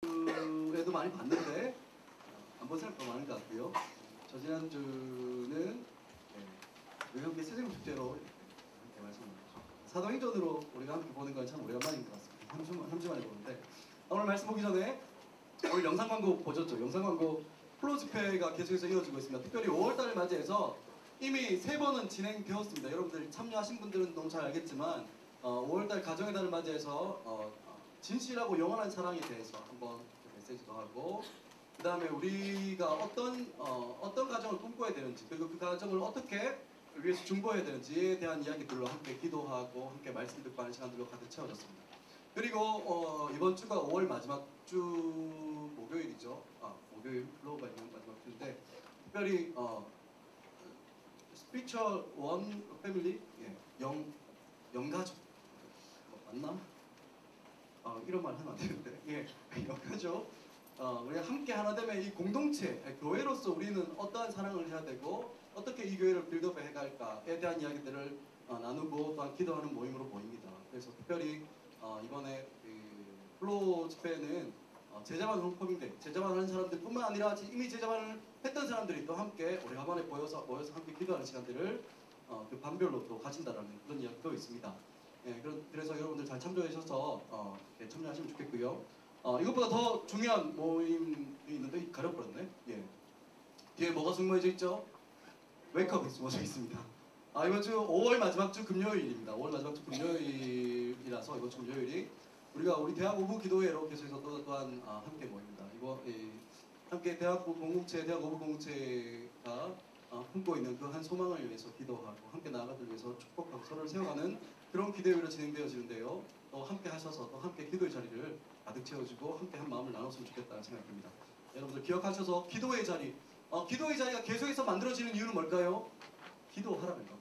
지난주에도 많이 봤는데 안 본 사람 더 많은 것 같고요. 저 지난주는 우리 함께 세제국 축제로 이렇게 말씀드렸죠. 사도행전으로 우리가 함께 보는 건 참 오래간만인 것 같습니다. 3주 만에 보는데 오늘 말씀 보기 전에 오늘 영상 광고 보셨죠? 영상 광고 플로 집회가 계속해서 이어지고 있습니다. 특별히 5월달을 맞이해서 이미 3번은 진행되었습니다. 여러분들 참여하신 분들은 너무 잘 알겠지만 5월달 가정의 달을 맞이해서 진실하고 영원한 사랑에 대해서 한번 메시지도 하고, 그 다음에 우리가 어떤 가정을 꿈꿔야 되는지, 그리고 그 가정을 어떻게 위해서 중보해야 되는지에 대한 이야기들로 함께 기도하고 함께 말씀 듣고 하는 시간들로 가득 채워졌습니다. 그리고 이번 주가 5월 마지막 주 목요일이죠. 목요일 플로우가 있는 마지막 주인데 특별히 스피처 원 패밀리, 영가족 맞나? 이런 말 하면 안 되는데, 영가족. 우리가 함께 하나 되면 이 공동체, 교회로서 우리는 어떠한 사랑을 해야 되고 어떻게 이 교회를 빌드업해 갈까에 대한 이야기들을 나누고 또한 기도하는 모임으로 모입니다. 그래서 특별히 이번에 플로우 집회는 제자반 홈커밍데이, 제자반 하는 사람들뿐만 아니라 이미 제자반을 했던 사람들이 또 함께 오래간만에 모여서 함께 기도하는 시간들을 그 반별로 또 가진다라는 그런 이야기도 있습니다. 그래서 여러분들 잘 참조해 주셔서 참여하시면 좋겠고요. 이것보다 더 중요한 모임이 있는데 가려버렸네. 뒤에 뭐가 숨어져 있죠? 웨이크업이 숨어져 있습니다. 이번 주 5월 마지막 주 금요일입니다. 5월 마지막 주 금요일이라서 이번 주 금요일이 우리가 우리 대학 오부 기도회로 계속해서 또한 함께 모입니다. 함께 대학 오부 공동체가 품고 있는 그 한 소망을 위해서 기도하고 함께 나아가기 위해서 축복하고 서로를 세워가는 그런 기도회로 진행되어지는데요. 또 함께 하셔서 또 함께 기도의 자리를 가득 채워주고 함께 한 마음을 나눴으면 좋겠다는 생각입니다. 여러분들 기억하셔서 기도의 자리, 기도의 자리가 계속해서 만들어지는 이유는 뭘까요? 기도하라는 거.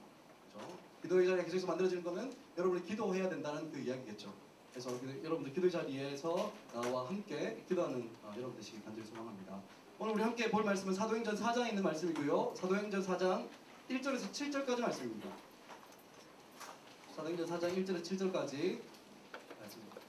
그렇죠? 기도의 자리가 계속해서 만들어지는 거는 여러분이 기도해야 된다는 그 이야기겠죠. 그래서 여러분들 기도의 자리에서 나와 함께 기도하는 여러분 되시길 간절히 소망합니다. 오늘 우리 함께 볼 말씀은 사도행전 4장에 있는 말씀이고요. 사도행전 4장 1절에서 7절까지 말씀입니다. 사도행전 4장 1절에서 7절까지 말씀입니다.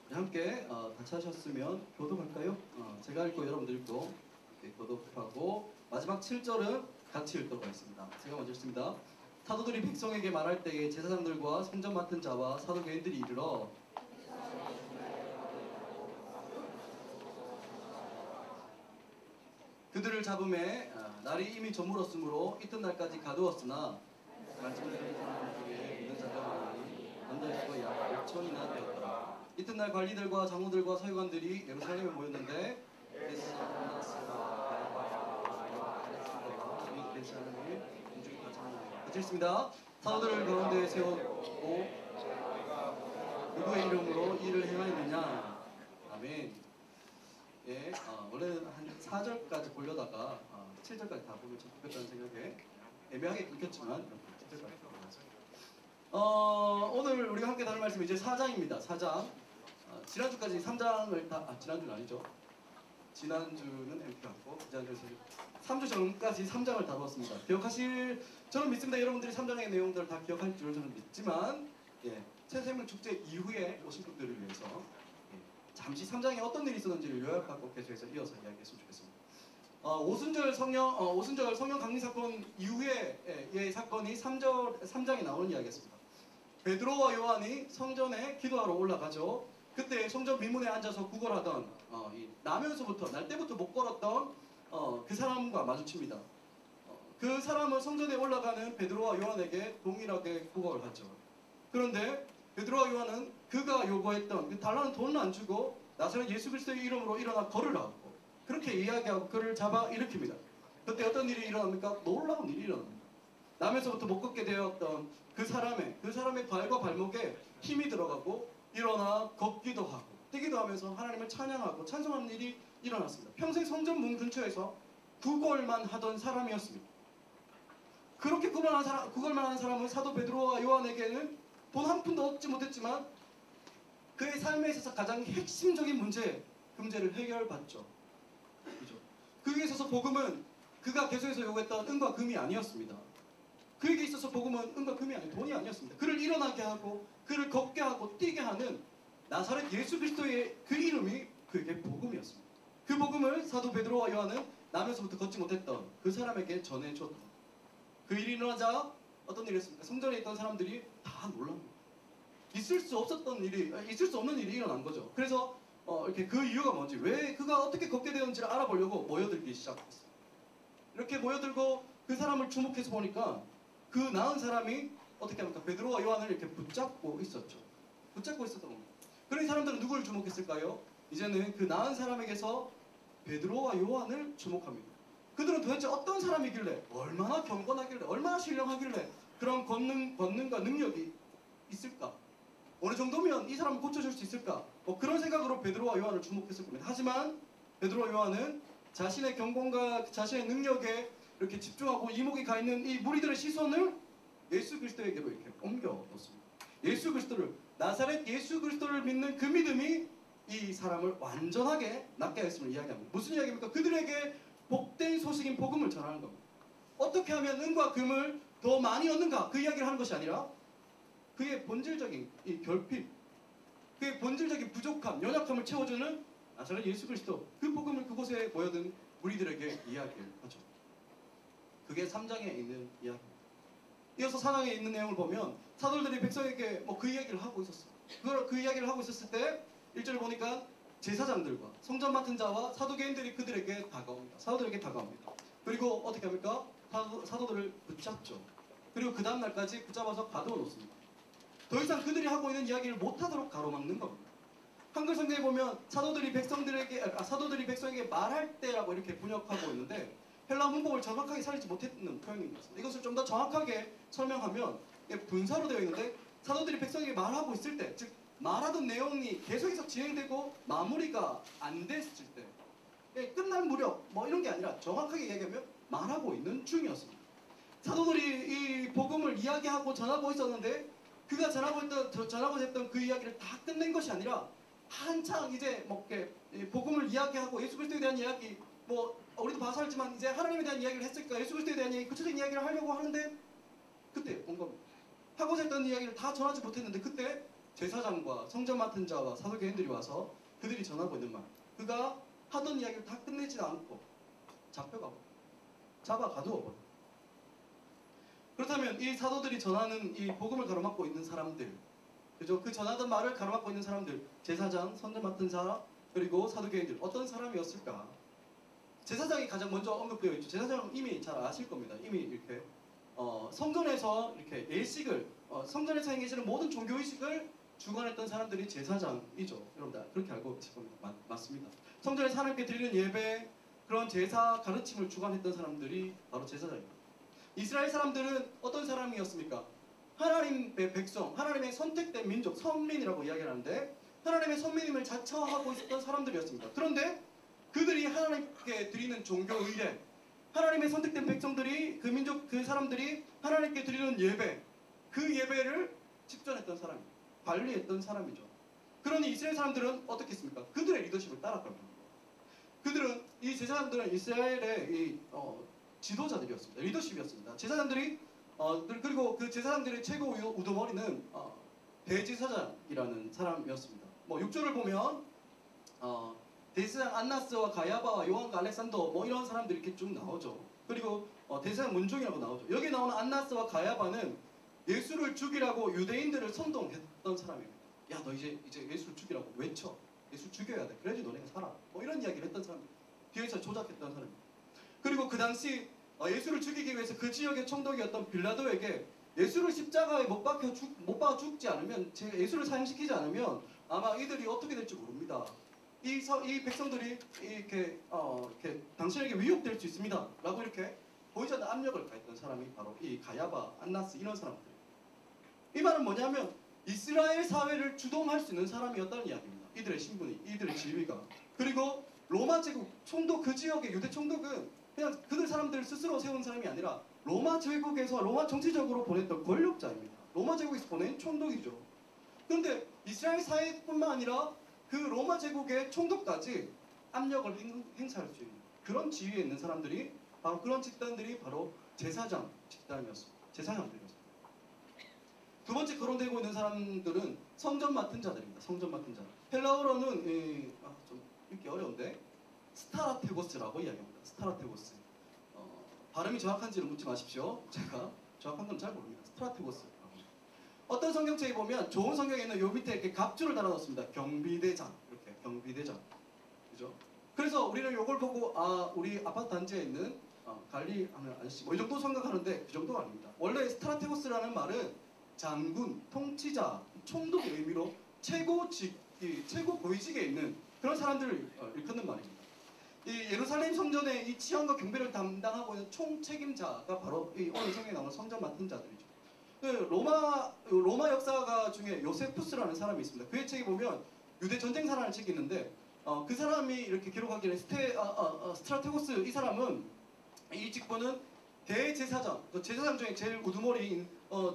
우리 함께 다 찾으셨으면 교독할까요? 제가 읽고 여러분들 읽고 이렇게 교독하고 마지막 7절은 같이 읽도록 하겠습니다. 제가 먼저 읽습니다. 사도들이 백성에게 말할 때에 제사장들과 선전 맡은 자와 사도교인들이 이르러 그들을 잡음에 날이 이미 저물었으므로 이튿날까지 가두었으나 말씀을 듣는 사람들 중에 믿는 자가 많으니 남자 수가 약 5천이나 되었더라. 이튿날 관리들과 장로들과 서기관들이 예루살렘에 모였는데 읽습니다. 사도들을 가운데 세우고 누구의 이름으로 일을 행하였느냐. 아멘. 원래는 한 4절까지 보려다가 7절까지 다 보면 좀 좋겠다는 생각에 애매하게 끊겼지만 7절까지 오늘 우리가 함께 다룰 말씀은 이제 4장입니다. 4장. 지난주까지 3장을 지난주는 아니죠. 지난주는 이렇게 왔고 지난주에서 3주 전까지 3장을 다루었습니다. 저는 믿습니다. 여러분들이 3장의 내용들을 다 기억할 줄 저는 믿지만 새생명 축제 이후에 오신 분들을 위해서 잠시 3장에 어떤 일이 있었는지를 요약하고 계속해서 이어서 이야기했으면 좋겠습니다. 오순절 성령 강림 사건 이후의 사건이 3장에 나오는 이야기였습니다. 베드로와 요한이 성전에 기도하러 올라가죠. 그때 성전 미문에 앉아서 구걸하던 나면서부터 날 때부터 못 걸었던 그 사람과 마주칩니다. 그 사람은 성전에 올라가는 베드로와 요한에게 동일하게 구걸을 하죠. 그런데 베드로와 요한은 그가 요구했던 그 달라는 돈을 안 주고 나사렛 예수 그리스도의 이름으로 일어나 걸으라고 그렇게 이야기하고 그를 잡아 일으킵니다. 그때 어떤 일이 일어납니까? 놀라운 일이 일어납니다. 나면서부터 못 걷게 되었던 그 사람의 발과 발목에 힘이 들어가고 일어나 걷기도 하고 뛰기도 하면서 하나님을 찬양하고 찬송하는 일이 일어났습니다. 평생 성전 문 근처에서 구걸만 하던 사람이었습니다. 그렇게 구걸만 하는 사람은 사도 베드로와 요한에게는 돈 한 푼도 얻지 못했지만 그의 삶에 있어서 가장 핵심적인 문제를 해결받죠. 그죠? 그에 있어서 복음은 그가 계속해서 요구했던 은과 금이 아니었습니다. 그에게 있어서 복음은 은과 금이 아니고 돈이 아니었습니다. 그를 일어나게 하고 그를 걷게 하고 뛰게 하는 나사렛 예수 그리스도의 그 이름이 그에게 복음이었습니다. 그 복음을 사도 베드로와 요한은 나면서부터 걷지 못했던 그 사람에게 전해줬던 그 일이 일어나자 어떤 일이 있습니까? 성전에 있던 사람들이 다 놀랍니다. 있을 수 없었던 일이, 있을 수 없는 일이 일어난 거죠. 그래서 이렇게 그 이유가 뭔지, 왜 그가 어떻게 걷게 되었는지를 알아보려고 모여들기 시작했어요. 이렇게 모여들고 그 사람을 주목해서 보니까 그 나은 사람이 어떻게 합니까? 베드로와 요한을 이렇게 붙잡고 있었죠. 붙잡고 있었던 겁니다. 그런 이 사람들은 누구를 주목했을까요? 이제는 그 나은 사람에게서 베드로와 요한을 주목합니다. 그들은 도대체 어떤 사람이길래, 얼마나 경건하길래, 얼마나 신령하길래 그런 권능과 능력이 있을까? 어느 정도면 이 사람을 고쳐줄 수 있을까? 그런 생각으로 베드로와 요한을 주목했을 겁니다. 하지만 베드로와 요한은 자신의 경건과 자신의 능력에 이렇게 집중하고 이목이 가 있는 이 무리들의 시선을 예수 그리스도에게로 이렇게 옮겨 놓습니다. 예수 그리스도를, 나사렛 예수 그리스도를 믿는 그 믿음이 이 사람을 완전하게 낫게 하였음을 이야기합니다. 무슨 이야기입니까? 그들에게 복된 소식인 복음을 전하는 겁니다. 어떻게 하면 은과 금을 더 많이 얻는가? 그 이야기를 하는 것이 아니라 그의 본질적인 이 결핍, 그의 본질적인 부족함, 연약함을 채워주는 나사렛 예수 그리스도, 그 복음을 그곳에 모여든 무리들에게 이야기를 하죠. 그게 3장에 있는 이야기입니다. 이어서 4장에 있는 내용을 보면 사도들이 백성에게 그 이야기를 하고 있었어요. 그 이야기를 하고 있었을 때 1절을 보니까 제사장들과 성전 맡은 자와 사두개인들이 그들에게 다가옵니다. 사도들에게 다가옵니다. 그리고 어떻게 합니까? 사도들을 붙잡죠. 그리고 그 다음 날까지 붙잡아서 가두어 놓습니다. 더 이상 그들이 하고 있는 이야기를 못하도록 가로막는 겁니다. 한글 성경에 보면 사도들이 백성에게 말할 때라고 이렇게 번역하고 있는데 헬라 문법을 정확하게 살리지 못했는 표현입니다. 이것을 좀 더 정확하게 설명하면 분사로 되어 있는데 사도들이 백성에게 말하고 있을 때, 즉 말하던 내용이 계속해서 진행되고 마무리가 안 됐을 때, 끝날 무렵 이런 게 아니라 정확하게 이야기하면 말하고 있는 중이었습니다. 사도들이 이 복음을 이야기하고 전하고 있었는데 그가 전하고 했던 그 이야기를 다 끝낸 것이 아니라 한창 이제 복음을 이야기하고 예수 그리스도에 대한 이야기, 우리도 봐서 알지만 이제 하나님에 대한 이야기를 했으니까 예수 그리스도에 대한 이야기, 구체적인 이야기를 하려고 하는데 그때 온 겁니다. 하고자 했던 이야기를 다 전하지 못했는데 그때 제사장과 성전 맡은 자와 사도개인들이 와서 그들이 전하고 있는 말, 그가 하던 이야기를 다 끝내지 않고 잡혀가고 잡아 가두어버려. 그렇다면 이 사도들이 전하는 이 복음을 가로막고 있는 사람들, 그죠? 그 전하던 말을 가로막고 있는 사람들, 제사장, 성전 맡은 자, 그리고 사두개인들, 어떤 사람이었을까? 제사장이 가장 먼저 언급되어 있죠. 제사장은 이미 잘 아실 겁니다. 이미 이렇게 성전에서 이렇게 예식을, 성전에서 행해지는 모든 종교의식을 주관했던 사람들이 제사장이죠. 여러분들 그렇게 알고 계실 겁니다. 맞습니다. 성전에서 하나님께 드리는 예배, 그런 제사 가르침을 주관했던 사람들이 바로 제사장입니다. 이스라엘 사람들은 어떤 사람이었습니까? 하나님의 백성, 하나님의 선택된 민족, 선민이라고 이야기를 하는데 하나님의 선민임을 자처하고 있었던 사람들이었습니다. 그런데 그들이 하나님께 드리는 종교 의례, 하나님의 선택된 백성들이, 그 민족, 그 사람들이 하나님께 드리는 예배, 그 예배를 집전했던 사람입니다. 관리했던 사람이죠. 그러니 이스라엘 사람들은 어떻게 했습니까? 그들의 리더십을 따랐거든요. 이 제사장들은 이스라엘의 지도자들이었습니다. 리더십이었습니다. 제사장들이 그리고 그 제사장들의 최고 우두머리는 대제사장이라는 사람이었습니다. 6절을 보면 대제사장 안나스와 가야바와 요한과 알렉산더 이런 사람들이 이렇게 쭉 나오죠. 그리고 대제사장 문종이라고 나오죠. 여기 나오는 안나스와 가야바는 예수를 죽이라고 유대인들을 선동했던 사람입니다. 야, 너 이제 예수를 죽이라고 외쳐. 예수 죽여야 돼. 그래야지 너네가 살아. 이런 이야기를 했던 사람입니다. 뒤에서 조작했던 사람입니다. 그리고 그 당시 예수를 죽이기 위해서 그 지역의 총독이었던 빌라도에게 예수를 십자가에 못 박아 죽지 않으면, 예수를 사형시키지 않으면 아마 이들이 어떻게 될지 모릅니다. 이 백성들이 이렇게 당신에게 위협될 수 있습니다. 라고 이렇게 보이지 않는 압력을 가했던 사람이 바로 이 가야바, 안나스 이런 사람들. 이 말은 뭐냐면 이스라엘 사회를 주동할 수 있는 사람이었다는 이야기입니다. 이들의 신분이, 이들의 지위가. 그리고 로마 제국 총독, 그 지역의 유대 총독은 그냥 그들 사람들 스스로 세운 사람이 아니라 로마 제국에서 로마 정치적으로 보냈던 권력자입니다. 로마 제국에서 보낸 총독이죠. 그런데 이스라엘 사회뿐만 아니라 그 로마 제국의 총독까지 압력을 행사할 수 있는 그런 지위에 있는 사람들이, 바로 그런 집단들이 바로 제사장 집단이었습니다. 제사장들이었습니다. 두 번째 거론되고 있는 사람들은 성전 맡은 자들입니다. 성전 맡은 자. 헬라어로는 좀 읽기 어려운데 스타라테고스라고 이야기합니다. 스타라테고스. 발음이 정확한지는 묻지 마십시오. 제가 정확한 건 잘 모릅니다. 스타라테고스. 어떤 성경책에 보면 좋은 성경에는 요 밑에 이렇게 갑주를 달아놓습니다. 경비대장 이렇게 경비대장, 그죠? 그래서 우리는 요걸 보고 우리 아파트 단지에 있는 관리하는 아저씨 뭐 이 정도 생각하는데 그 정도가 아닙니다. 원래 스트라테고스라는 말은 장군, 통치자, 총독의 의미로 최고 고위직에 있는 그런 사람들을 일컫는 말입니다. 이 예루살렘 성전의 이 치안과 경비를 담당하고 있는 총책임자가 바로 이 오늘 성경에 나오는 성전 맡은 자들이죠. 그 로마 역사가 중에 요세푸스라는 사람이 있습니다. 그의 책에 보면 유대 전쟁사라는 책이 있는데 그 사람이 이렇게 기록하기를 스트라테고스 이 사람은 이 직분은 대제사장, 제사장 중에 제일 우두머리인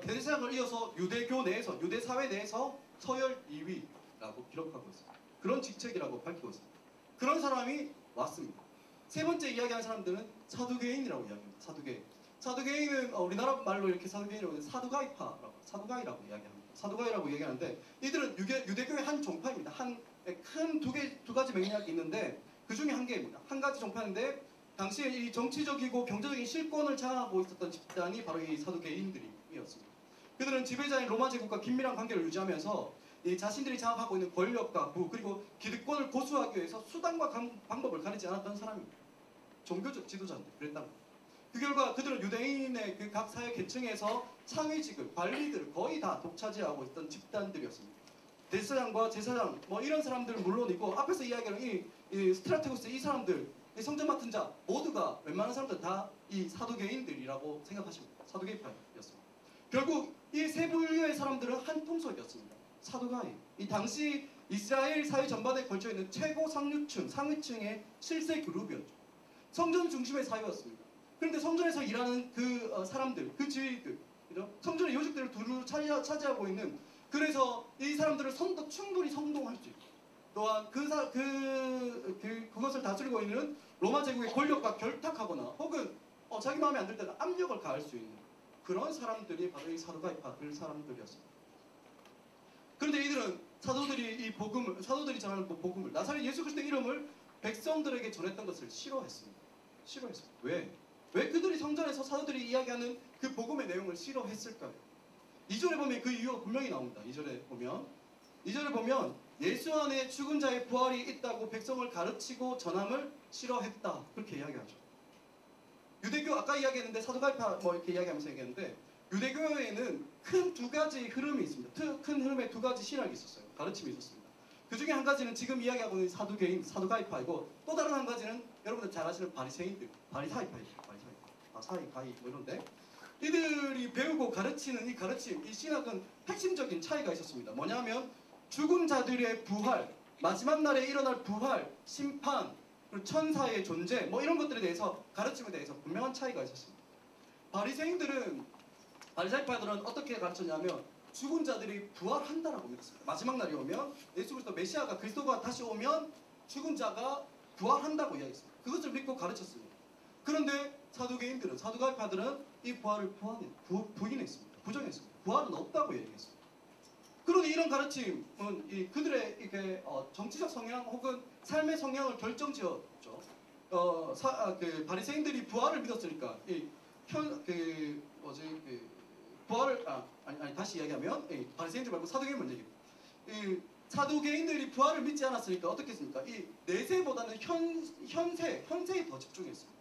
대제사장을 이어서 유대교 내에서 유대 사회 내에서 서열 2위라고 기록하고 있습니다. 그런 직책이라고 밝히고 있습니다. 그런 사람이 왔습니다. 세 번째 이야기하는 사람들은 사두개인이라고 이야기합니다. 사두개인은 우리나라 말로 이렇게 사두개인이라고 하는 사두가이라고 이야기합니다. 사두가이라고 이야기하는데 이들은 유대교의 한 종파입니다. 한 큰 두 가지 맥락이 있는데 그 중에 한 개입니다. 한 가지 종파인데 당시에 이 정치적이고 경제적인 실권을 장악하고 있었던 집단이 바로 이 사두개인들이었습니다. 그들은 지배자인 로마 제국과 긴밀한 관계를 유지하면서 이 자신들이 장악하고 있는 권력과 부 그리고 기득권을 고수하기 위해서 수단과 방법을 가리지 않았던 사람입니다. 종교적 지도자인데 그랬다는 거예요. 그 결과 그들은 유대인의 그 각 사회 계층에서 상위직을, 관리들을 거의 다 독차지하고 있던 집단들이었습니다. 대제사장과 제사장 뭐 이런 사람들은 물론이고 앞에서 이야기하는 이 스트라테고스 이 사람들, 이 성전 맡은 자 모두가 웬만한 사람들 다 이 사두개인들이라고 생각하시면 됩니다. 사두개파였습니다. 결국 이 세 부류의 사람들은 한 통속이었습니다. 사두가이, 이 당시 이스라엘 사회 전반에 걸쳐 있는 최고 상류층, 상위층의 실세 그룹이었죠. 성전 중심의 사회였습니다. 그런데 성전에서 일하는 그 사람들, 그 지휘들, 그죠? 성전의 요직들을 두루 차지하고 있는 그래서 이 사람들을 충분히 선동할 수 있고 또한 그것을 다스리고 있는 로마 제국의 권력과 결탁하거나 혹은 자기 마음에 안 들 때는 압력을 가할 수 있는 그런 사람들이 바로 이 사두가이파들 사람들이었습니다. 그런데 이들은 사도들이 전하는 복음을 나사렛 예수 그리스도의 이름을 백성들에게 전했던 것을 싫어했습니다. 왜 그들이 성전에서 사도들이 이야기하는 그 복음의 내용을 싫어했을까요? 2절에 보면 그 이유가 분명히 나옵니다. 2절에 보면 예수 안에 죽은 자의 부활이 있다고 백성을 가르치고 전함을 싫어했다. 그렇게 이야기하죠. 유대교 아까 이야기했는데 사두가이파 뭐 이렇게 이야기하면서 얘기했는데 유대교에는 큰 두 가지 흐름이 있습니다. 큰 흐름의 두 가지 신학이 있었어요. 가르침이 있었습니다. 그 중에 한 가지는 지금 이야기하고 있는 사두개인, 사두가이파이고 또 다른 한 가지는 여러분들 잘 아시는 바리새인들, 바리사이파이죠. 사이가이 뭐 이런데 이들이 배우고 가르치는 이 가르침, 이 신학은 핵심적인 차이가 있었습니다. 뭐냐면 죽은 자들의 부활, 마지막 날에 일어날 부활, 심판, 그리고 천사의 존재 뭐 이런 것들에 대해서 가르침에 대해서 분명한 차이가 있었습니다. 바리사이파들은 어떻게 가르쳤냐면 죽은 자들이 부활한다라고 믿었습니다. 마지막 날이 오면 예수 그리스도 메시아가 그리스도가 다시 오면 죽은 자가 부활한다고 이야기했습니다. 그것을 믿고 가르쳤습니다. 그런데 사두가이파들은 이 부활을 부인했습니다. 부정했습니다. 부활은 없다고 얘기했습니다. 그런데 이런 가르침은 그들의 이게 정치적 성향 혹은 삶의 성향을 결정지었죠. 바리새인들이 부활을 믿었으니까 다시 이야기하면 바리새인들 말고 사두개인 먼저 얘기합니다. 사두개인들이 부활을 믿지 않았으니까 어떻게 했습니까? 이 내세보다는 현세에 더 집중했습니다.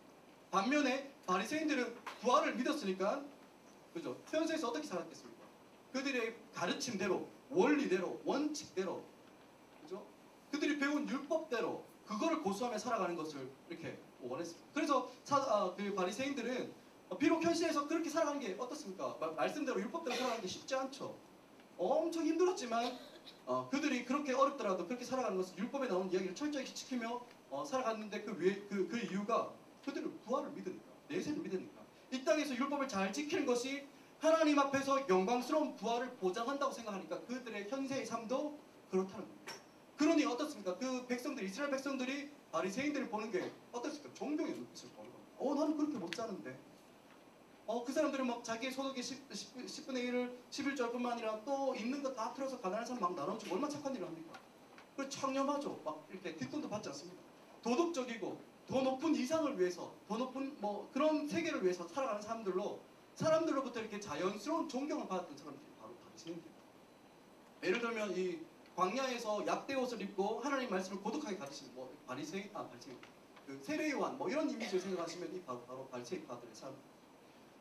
반면에 바리새인들은 부활을 믿었으니까 그죠? 현세에서 어떻게 살았겠습니까? 그들의 가르침대로, 원리대로, 원칙대로, 그죠? 그들이 배운 율법대로 그거를 고수하며 살아가는 것을 이렇게 원했습니다. 그래서 그 바리새인들은 비록 현실에서 그렇게 살아가는 게 어떻습니까? 말씀대로 율법대로 살아가는 게 쉽지 않죠. 엄청 힘들었지만 그들이 그렇게 어렵더라도 그렇게 살아가는 것은 율법에 나오는 이야기를 철저히 지키며 살아갔는데 그 이유가 그들은 부활을 믿으니까, 내세를 믿으니까 이 땅에서 율법을 잘 지키는 것이 하나님 앞에서 영광스러운 부활을 보장한다고 생각하니까 그들의 현세의 삶도 그렇다는 겁니다. 그러니 어떻습니까? 그 백성들, 이스라엘 백성들이 바리새인들을 보는 게 어떻습니까? 존경의 눈빛을 보는 겁니다. 나는 그렇게 못 사는데 그 사람들은 막 자기의 소득의 10분의 1을 11조뿐만 아니라 또 있는 거 다 틀어서 가난한 사람 막 나눠주고 얼마나 착한 일을 합니까? 그리고 청렴하죠. 막 이렇게 뒷돈도 받지 않습니다. 도덕적이고 더 높은 이상을 위해서, 더 높은 뭐 그런 세계를 위해서 살아가는 사람들로부터 이렇게 자연스러운 존경을 받았던 사람들이 바로 바리새인들입니다. 예를 들면 이 광야에서 약대 옷을 입고 하나님 말씀을 고독하게 가르치는 뭐 바리새인 그 세례요한 뭐 이런 이미지를 생각하시면 이 바로 바리새인파들의 삶.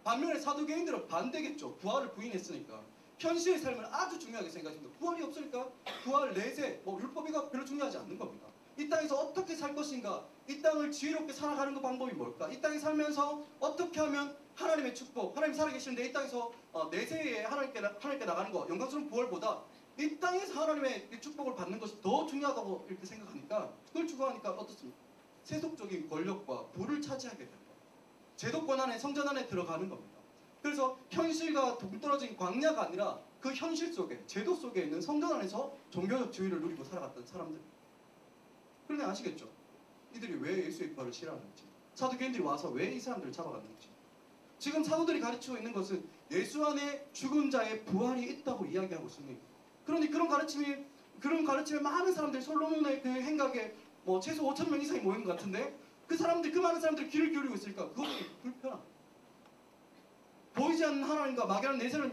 반면에 사두개인들은 반대겠죠. 부활을 부인했으니까 현실의 삶을 아주 중요하게 생각하십니다. 부활이 없으니까 부활, 내세, 뭐 율법이가 별로 중요하지 않는 겁니다. 이 땅에서 어떻게 살 것인가, 이 땅을 지혜롭게 살아가는 그 방법이 뭘까, 이 땅에 살면서 어떻게 하면 하나님의 축복, 하나님 살아계시는데 이 땅에서 내세에 하나님께 나가는 거, 영광스러운 부활보다 이 땅에서 하나님의 축복을 받는 것이 더 중요하다고 이렇게 생각하니까, 그걸 추구하니까 어떻습니까? 세속적인 권력과 부를 차지하게 됩니다. 제도권 안에, 성전 안에 들어가는 겁니다. 그래서 현실과 동떨어진 광야가 아니라 그 현실 속에, 제도 속에 있는 성전 안에서 종교적 지위를 누리고 살아갔던 사람들. 그런데 아시겠죠? 이들이 왜 예수의 부활을 싫어하는지, 사두개인들이 와서 왜 이 사람들을 잡아갔는지. 지금 사도들이 가르치고 있는 것은 예수 안에 죽은 자의 부활이 있다고 이야기하고 있습니다. 그러니 그런 가르침에 많은 사람들이, 솔로몬의 그 행각에 뭐 최소 5,000명 이상이 모인 것 같은데, 그 많은 사람들이 귀를 기울이고 있으니까 그것도 불편합니다. 보이지 않는 하나님과 막연한 내세를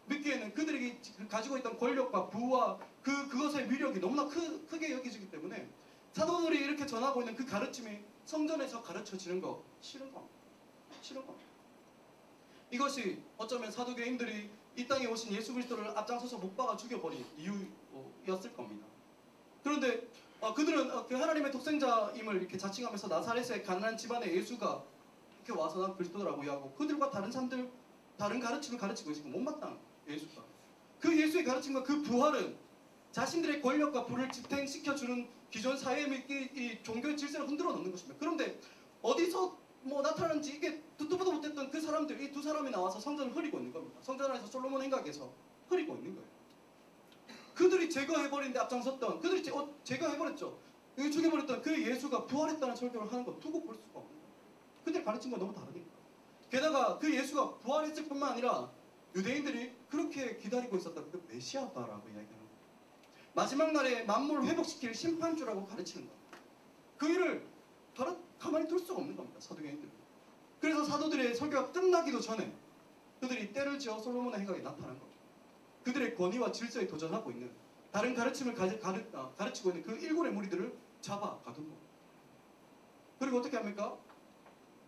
믿기에는 그들에게 가지고 있던 권력과 부와 그것의 위력이 너무나 크게 여겨지기 때문에 사도들이 이렇게 전하고 있는 그 가르침이 성전에서 가르쳐지는 거 싫은 겁니다. 이것이 어쩌면 사두개인들이 이 땅에 오신 예수 그리스도를 앞장서서 못 박아 죽여버린 이유였을 겁니다. 그런데 그들은 그 하나님의 독생자임을 이렇게 자칭하면서 나사렛의 가난한 집안의 예수가 이렇게 와서 난 그리스도라고 이야기하고, 그들과 다른 사람들, 다른 가르침을 가르치고 있으니까 못마땅한 예수가. 그 예수의 가르침과 그 부활은 자신들의 권력과 부를 집행시켜주는 기존 사회의 이 종교의 질서를 흔들어 놓는 것입니다. 그런데 어디서 뭐 나타나는지 이게 듣도 보도 못했던 그 사람들, 이 두 사람이 나와서 성전을 흐리고 있는 겁니다. 성전 안에서 솔로몬 행각에서 흐리고 있는 거예요. 그들이 제거해버리는데 앞장섰던, 그들이 제거해버렸죠. 죽여버렸던 그 예수가 부활했다는 설교를 하는 거 두고 볼 수가 없는 거예요. 그들 가르친 건 너무 다르니까. 게다가 그 예수가 부활했을 뿐만 아니라 유대인들이 그렇게 기다리고 있었던 그 메시아다라고 이야기하는 거예요. 마지막 날에 만물을 회복시킬 심판주라고 가르치는 거예요. 그 일을 가만히 둘 수가 없는 겁니다. 사두개인들은. 그래서 사도들의 설교가 끝나기도 전에 그들이 때를 지어 솔로몬의 행각에 나타난 겁니다. 그들의 권위와 질서에 도전하고 있는, 다른 가르침을 가르치고 있는 그 일곱의 무리들을 잡아가둔 겁니다. 그리고 어떻게 합니까?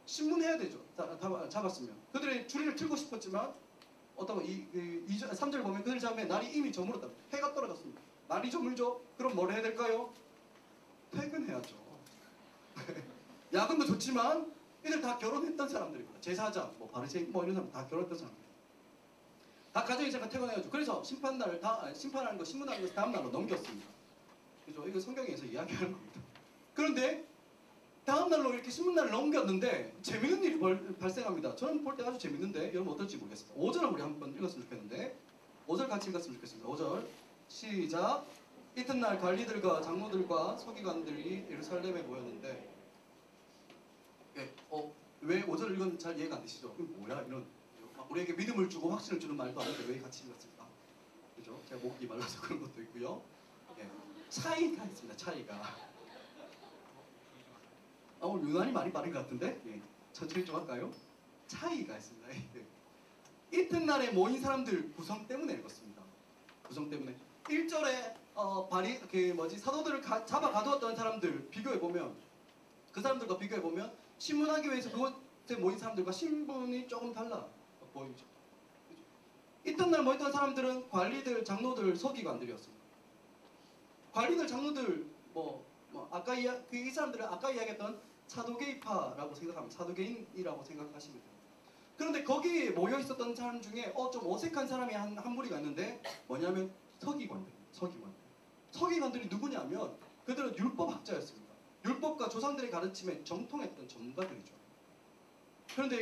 신문해야 되죠. 잡았으면. 그들의 주리를 틀고 싶었지만 3절 보면 그들 잡으면 날이 이미 저물었다. 해가 떨어졌습니다. 날이 저물죠? 그럼 뭘 해야 될까요? 퇴근해야죠. 야근도 좋지만 이들 다 결혼했던 사람들입니다. 제사장, 뭐 바리새인, 뭐 이런 사람 다 결혼했던 사람들. 다 가정이 잠깐 퇴근해야죠. 그래서 심판하는 거, 신문하는 거 다음 날로 넘겼습니다. 그죠? 이거 성경에서 이야기하는 겁니다. 그런데 다음 날로 이렇게 신문날을 넘겼는데 재밌는 일이 발생합니다. 저는 볼 때 아주 재밌는데 여러분 어떨지 모르겠습니다. 5절을 우리 한번 읽었으면 좋겠는데, 5절 같이 읽었으면 좋겠습니다. 5절 시작. 이튿날 관리들과 장로들과 서기관들이 예루살렘에 모였는데, 왜 5절을 읽으면 잘 이해가 안 되시죠? 이거 뭐야? 이런 우리에게 믿음을 주고 확신을 주는 말도 아닌데 왜 같이 읽었을까? 그죠? 제가 목이 말라서 그런 것도 있고요. 차이가 있습니다. 차이가. 오늘 유난히 많이 빠른 것 같은데? 천천히 좀 할까요? 차이가 있습니다. 이튿날에 모인 사람들 구성 때문에 읽었습니다. 구성 때문에. 1절에 사도들을 잡아 가두었던 사람들 비교해보면, 그 사람들과 비교해보면 신문하기 위해서 그곳에 모인 사람들과 신분이 조금 달라 보이죠. 이튿날 모였던 사람들은 관리들, 장로들, 서기관들이었습니다. 관리들, 장로들, 아까 이 사람들은 아까 이야기했던 사두개파라고 생각하면, 사두개인이라고 생각하시면 돼요. 그런데 거기에 모여 있었던 사람 중에 좀 어색한 사람이 한 무리가 있는데 뭐냐면 서기관들이 누구냐면 그들은 율법학자였습니다. 율법과 조상들의 가르침에 정통했던 전문가들이죠. 그런데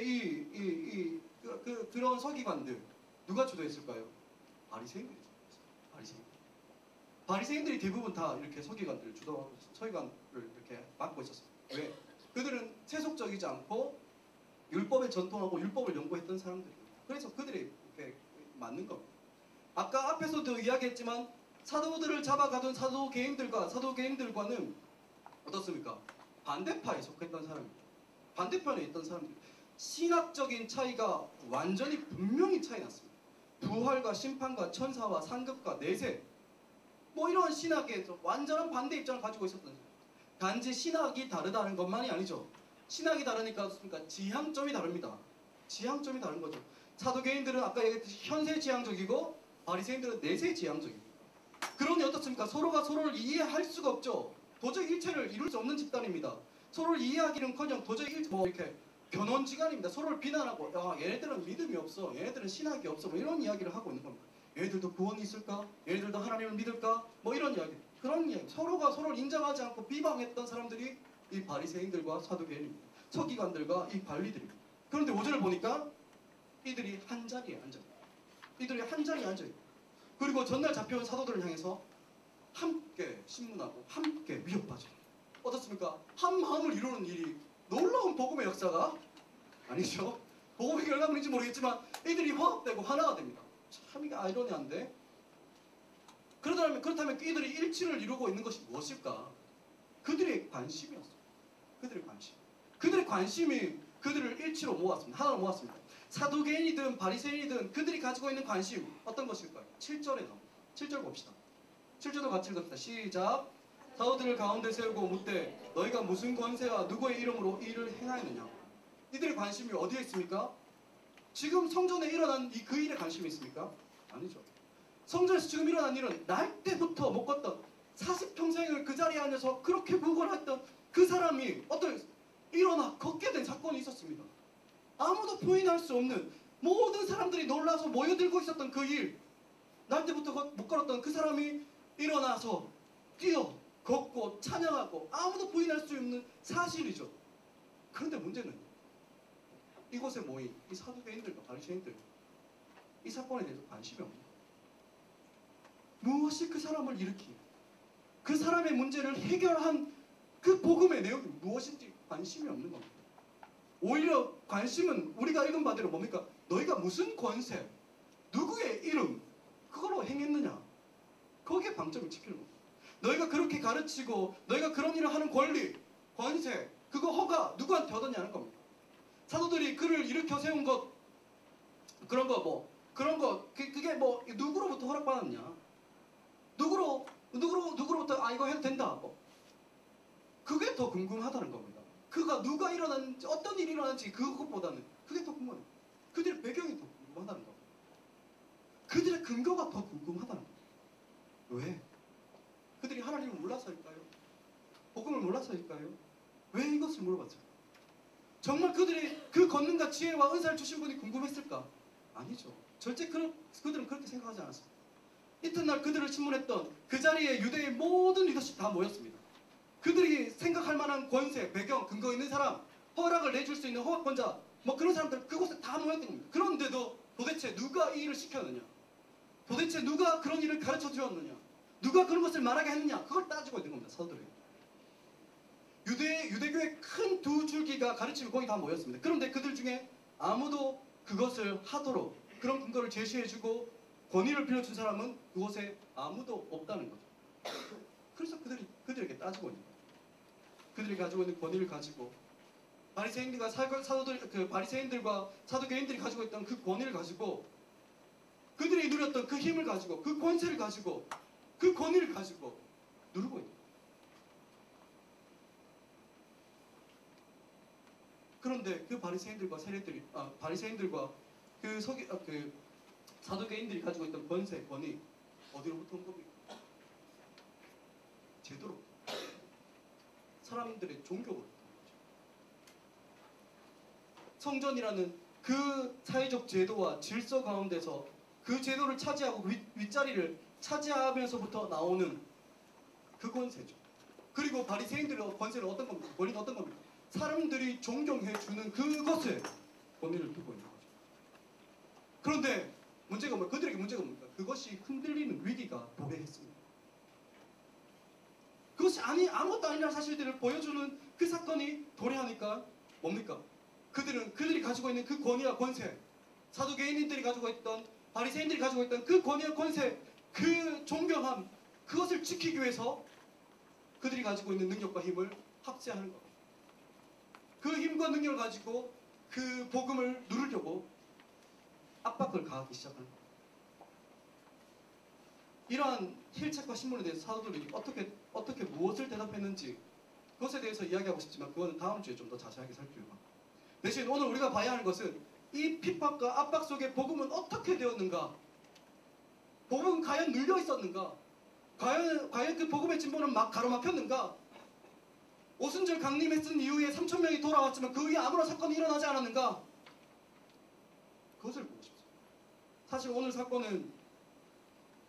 그런 서기관들 누가 주도했을까요? 바리새인들이죠. 바리새인들이 대부분 다 이렇게 서기관을 이렇게 맡고 있었어요. 왜? 그들은 세속적이지 않고 율법에 전통하고 율법을 연구했던 사람들이에요. 그래서 그들이 이렇게 맞는 겁니다. 아까 앞에서도 이야기했지만 사도들을 잡아가던 사도개인들과는 어떻습니까? 반대파에 속했던 사람입니다. 반대편에 있던 사람들. 신학적인 차이가 완전히 분명히 차이 났습니다. 부활과 심판과 천사와 상급과 내세, 뭐 이런 신학에서 완전한 반대 입장을 가지고 있었던 사람. 단지 신학이 다르다는 것만이 아니죠. 신학이 다르니까 어떻습니까? 지향점이 다릅니다. 지향점이 다른 거죠. 사도개인들은 아까 얘기했듯이 현세지향적이고 바리새인들은 내세지향적입니다. 그러니 어떻습니까? 서로가 서로를 이해할 수가 없죠. 도저히 일체를 이룰 수 없는 집단입니다. 서로를 이해하기는커녕 도저히 이렇게 변론지간입니다. 서로를 비난하고 야 얘네들은 믿음이 없어, 얘네들은 신학이 없어, 뭐 이런 이야기를 하고 있는 겁니다. 얘네들도 구원이 있을까? 얘네들도 하나님을 믿을까? 뭐 이런 이야기. 그런 이야기. 서로가 서로를 인정하지 않고 비방했던 사람들이 이 바리새인들과 사두개인입니다. 서기관들과 이 관리들입니다. 그런데 오전을 보니까 이들이 한 자리에 앉아. 이들이 한 자리에 앉아 있고, 그리고 전날 잡혀온 사도들을 향해서 함께 신문하고 함께 위협하죠. 어떻습니까? 한 마음을 이루는 일이 놀라운 복음의 역사가 아니죠. 복음의 결과물인지 모르겠지만 이들이 화합되고 하나가 됩니다. 참 이게 아이러니한데. 그렇다면 이들이 일치를 이루고 있는 것이 무엇일까? 그들의 관심이었어요. 그들의 관심이 그들을 일치로 모았습니다. 하나로 모았습니다. 사두개인이든 바리새인이든 그들이 가지고 있는 관심 어떤 것일까요? 7절에 나옵니다. 7절 봅시다. 7절도 같이 읽읍시다. 시작. 사도들을 가운데 세우고 묻되 너희가 무슨 권세와 누구의 이름으로 이 일을 행하였느냐? 이들의 관심이 어디에 있습니까? 지금 성전에 일어난 그 일에 관심이 있습니까? 아니죠. 성전에서 지금 일어난 일은 날 때부터 못 걷던 40평생을 그 자리에 앉아서 그렇게 구걸했던 그 사람이 일어나 걷게 된 사건이 있었습니다. 아무도 부인할 수 없는, 모든 사람들이 놀라서 모여들고 있었던 그 일, 날 때부터 못 걸었던 그 사람이 일어나서 뛰어 걷고 찬양하고 아무도 부인할 수 없는 사실이죠. 그런데 문제는 이곳에 모인 이 사두개인들과 바리새인들, 이 사건에 대해서 관심이 없는 거예요. 무엇이 그 사람을 일으키, 그 사람의 문제를 해결한 그 복음의 내용이 무엇인지 관심이 없는 겁니다. 오히려 관심은 우리가 읽은 바대로 뭡니까? 너희가 무슨 권세, 누구의 이름, 그걸로 행했느냐? 거기에 방점을 찍히는 겁니다. 너희가 그렇게 가르치고 너희가 그런 일을 하는 권리, 권세, 그거 허가 누구한테 얻었냐는 겁니다. 사도들이 그를 일으켜 세운 것, 그런 거 그게 뭐 누구로부터 허락받았냐? 누구로부터 이거 해도 된다. 그게 더 궁금하다는 겁니다. 누가 일어났는지, 어떤 일이 일어났는지 그것보다는 그게 더 궁금해요. 그들의 배경이 더 궁금하다는 겁니다. 그들의 근거가 더 궁금하다는 겁니다. 왜? 그들이 하나님을 몰라서일까요? 복음을 몰라서일까요? 왜 이것을 물어봤을까? 정말 그들이 그 권능과 지혜와 은사를 주신 분이 궁금했을까? 아니죠. 절대 그들은 그렇게 생각하지 않았습니다. 이튿날 그들을 신문했던 그 자리에 유대의 모든 리더십 다 모였습니다. 그들이 생각할 만한 권세, 배경, 근거 있는 사람, 허락을 내줄 수 있는 허락권자, 뭐 그런 사람들 그곳에 다 모였던 겁니다. 그런데도 도대체 누가 이 일을 시켰느냐? 도대체 누가 그런 일을 가르쳐 주었느냐? 누가 그런 것을 말하게 했느냐? 그걸 따지고 있는 겁니다. 사도들이. 유대교의 큰 두 줄기가 가르치고 거기 다 모였습니다. 그런데 그들 중에 아무도 그것을 하도록 그런 근거를 제시해주고 권위를 빌려준 사람은 그곳에 아무도 없다는 거죠. 그래서 그들에게 따지고 있는 거예요. 그들이 가지고 있는 권위를 가지고 바리새인들과 바리새인들과 사두개인들이 가지고 있던 그 권위를 가지고, 그들이 누렸던 그 힘을 가지고, 그 권세를 가지고, 그 권위를 가지고 누르고 있는 거예요. 그런데 그 바리새인들과 그 사두개인들이 가지고 있던 권세, 권위 어디로부터 온 겁니까? 제도로, 사람들의 종교로부터 온 거죠. 성전이라는 그 사회적 제도와 질서 가운데서 그 제도를 차지하고 윗자리를 차지하면서부터 나오는 그 권세죠. 그리고 바리새인들의 권세는 어떤 겁니까? 권위는 어떤 겁니까? 사람들이 존경해주는 그것에 권위를 두고 있는 거죠. 그런데 문제가 그들에게 문제가 뭡니까? 그것이 흔들리는 위기가 도래했습니다. 그것이 아무것도 아니라는 사실들을 보여주는 그 사건이 도래하니까 뭡니까? 그들이 가지고 있는 그 권위와 권세, 사두개인들이 가지고 있던, 바리새인들이 가지고 있던 그 권위와 권세, 그 존경함, 그것을 지키기 위해서 그들이 가지고 있는 능력과 힘을 학대하는 겁니다. 그 힘과 능력을 가지고 그 복음을 누르려고 압박을 가하기 시작하는 겁니다. 이러한 힐책과 신문에 대해서 사도들이 어떻게 무엇을 대답했는지 그것에 대해서 이야기하고 싶지만 그거는 다음 주에 좀 더 자세하게 살피려고 합니다. 대신 오늘 우리가 봐야 하는 것은 이 핍박과 압박 속에 복음은 어떻게 되었는가? 복음은 과연 눌려 있었는가? 과연 그 복음의 진보는 막 가로막혔는가? 오순절 강림했은 이후에 3,000명이 돌아왔지만 그 위에 아무런 사건이 일어나지 않았는가? 그것을 보고 싶습니다. 사실 오늘 사건은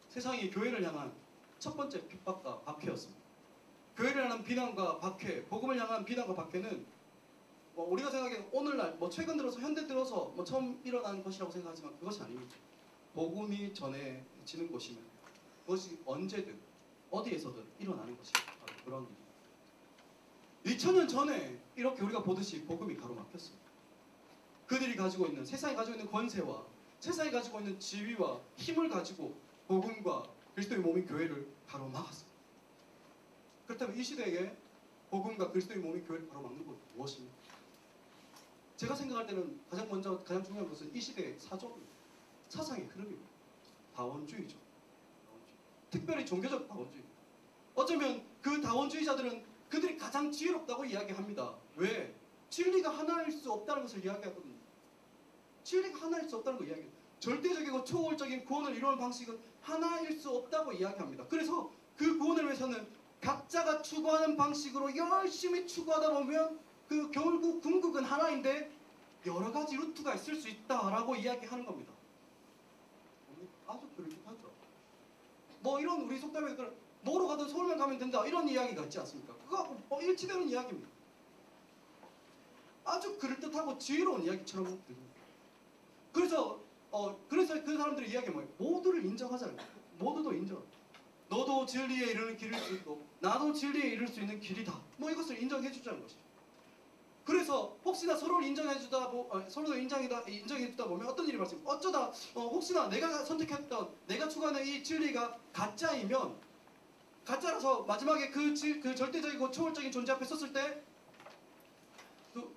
세상이 교회를 향한 첫 번째 핍박과 박해였습니다. 교회를 향한 비난과 박해, 복음을 향한 비난과 박해는 우리가 생각하기에 오늘날 최근 들어서 현대 들어서 처음 일어나는 것이라고 생각하지만 그것이 아닙니다. 복음이 전해지는 곳이면 그것이 언제든 어디에서든 일어나는 것입니다. 바로 그런 일입니다. 2000년 전에 이렇게 우리가 보듯이 복음이 가로막혔습니다. 그들이 가지고 있는, 세상이 가지고 있는 권세와 세상이 가지고 있는 지위와 힘을 가지고 복음과 그리스도의 몸인 교회를 가로막았습니다. 그렇다면 이 시대에 복음과 그리스도의 몸인 교회를 가로막는 것은 무엇입니까? 제가 생각할 때는 가장 중요한 것은 이 시대의 사상의 흐름입니다. 다원주의죠. 특별히 종교적 다원주의. 어쩌면 그 다원주의자들은 그들이 가장 지혜롭다고 이야기합니다. 왜? 진리가 하나일 수 없다는 것을 이야기하거든요. 진리가 하나일 수 없다는 걸 이야기해요. 절대적이고 초월적인 구원을 이루는 방식은 하나일 수 없다고 이야기합니다. 그래서 그 구원을 위해서는 각자가 추구하는 방식으로 열심히 추구하다 보면 그 결국 궁극은 하나인데 여러 가지 루트가 있을 수 있다라고 이야기하는 겁니다. 아주 그럴듯하죠. 이런 우리 속담에 뭐로 가든 서울만 가면 된다 이런 이야기가 있지 않습니까? 그거 일치되는 이야기입니다. 아주 그럴듯하고 지혜로운 이야기처럼 들립니다. 그래서 그 사람들의 이야기가 뭐예요? 모두를 인정하자는 거예요. 모두도 인정. 너도 진리에 이르는 길일 수 있고 나도 진리에 이를 수 있는 길이다. 이것을 인정해 주자는 것이죠. 그래서 혹시나 서로를 서로 인정해 주다 보면 어떤 일이 발생해요? 어쩌다 혹시나 내가 선택했던 내가 추구하는 이 진리가 가짜이면 가짜라서 마지막에 그 절대적이고 초월적인 존재 앞에 섰을 때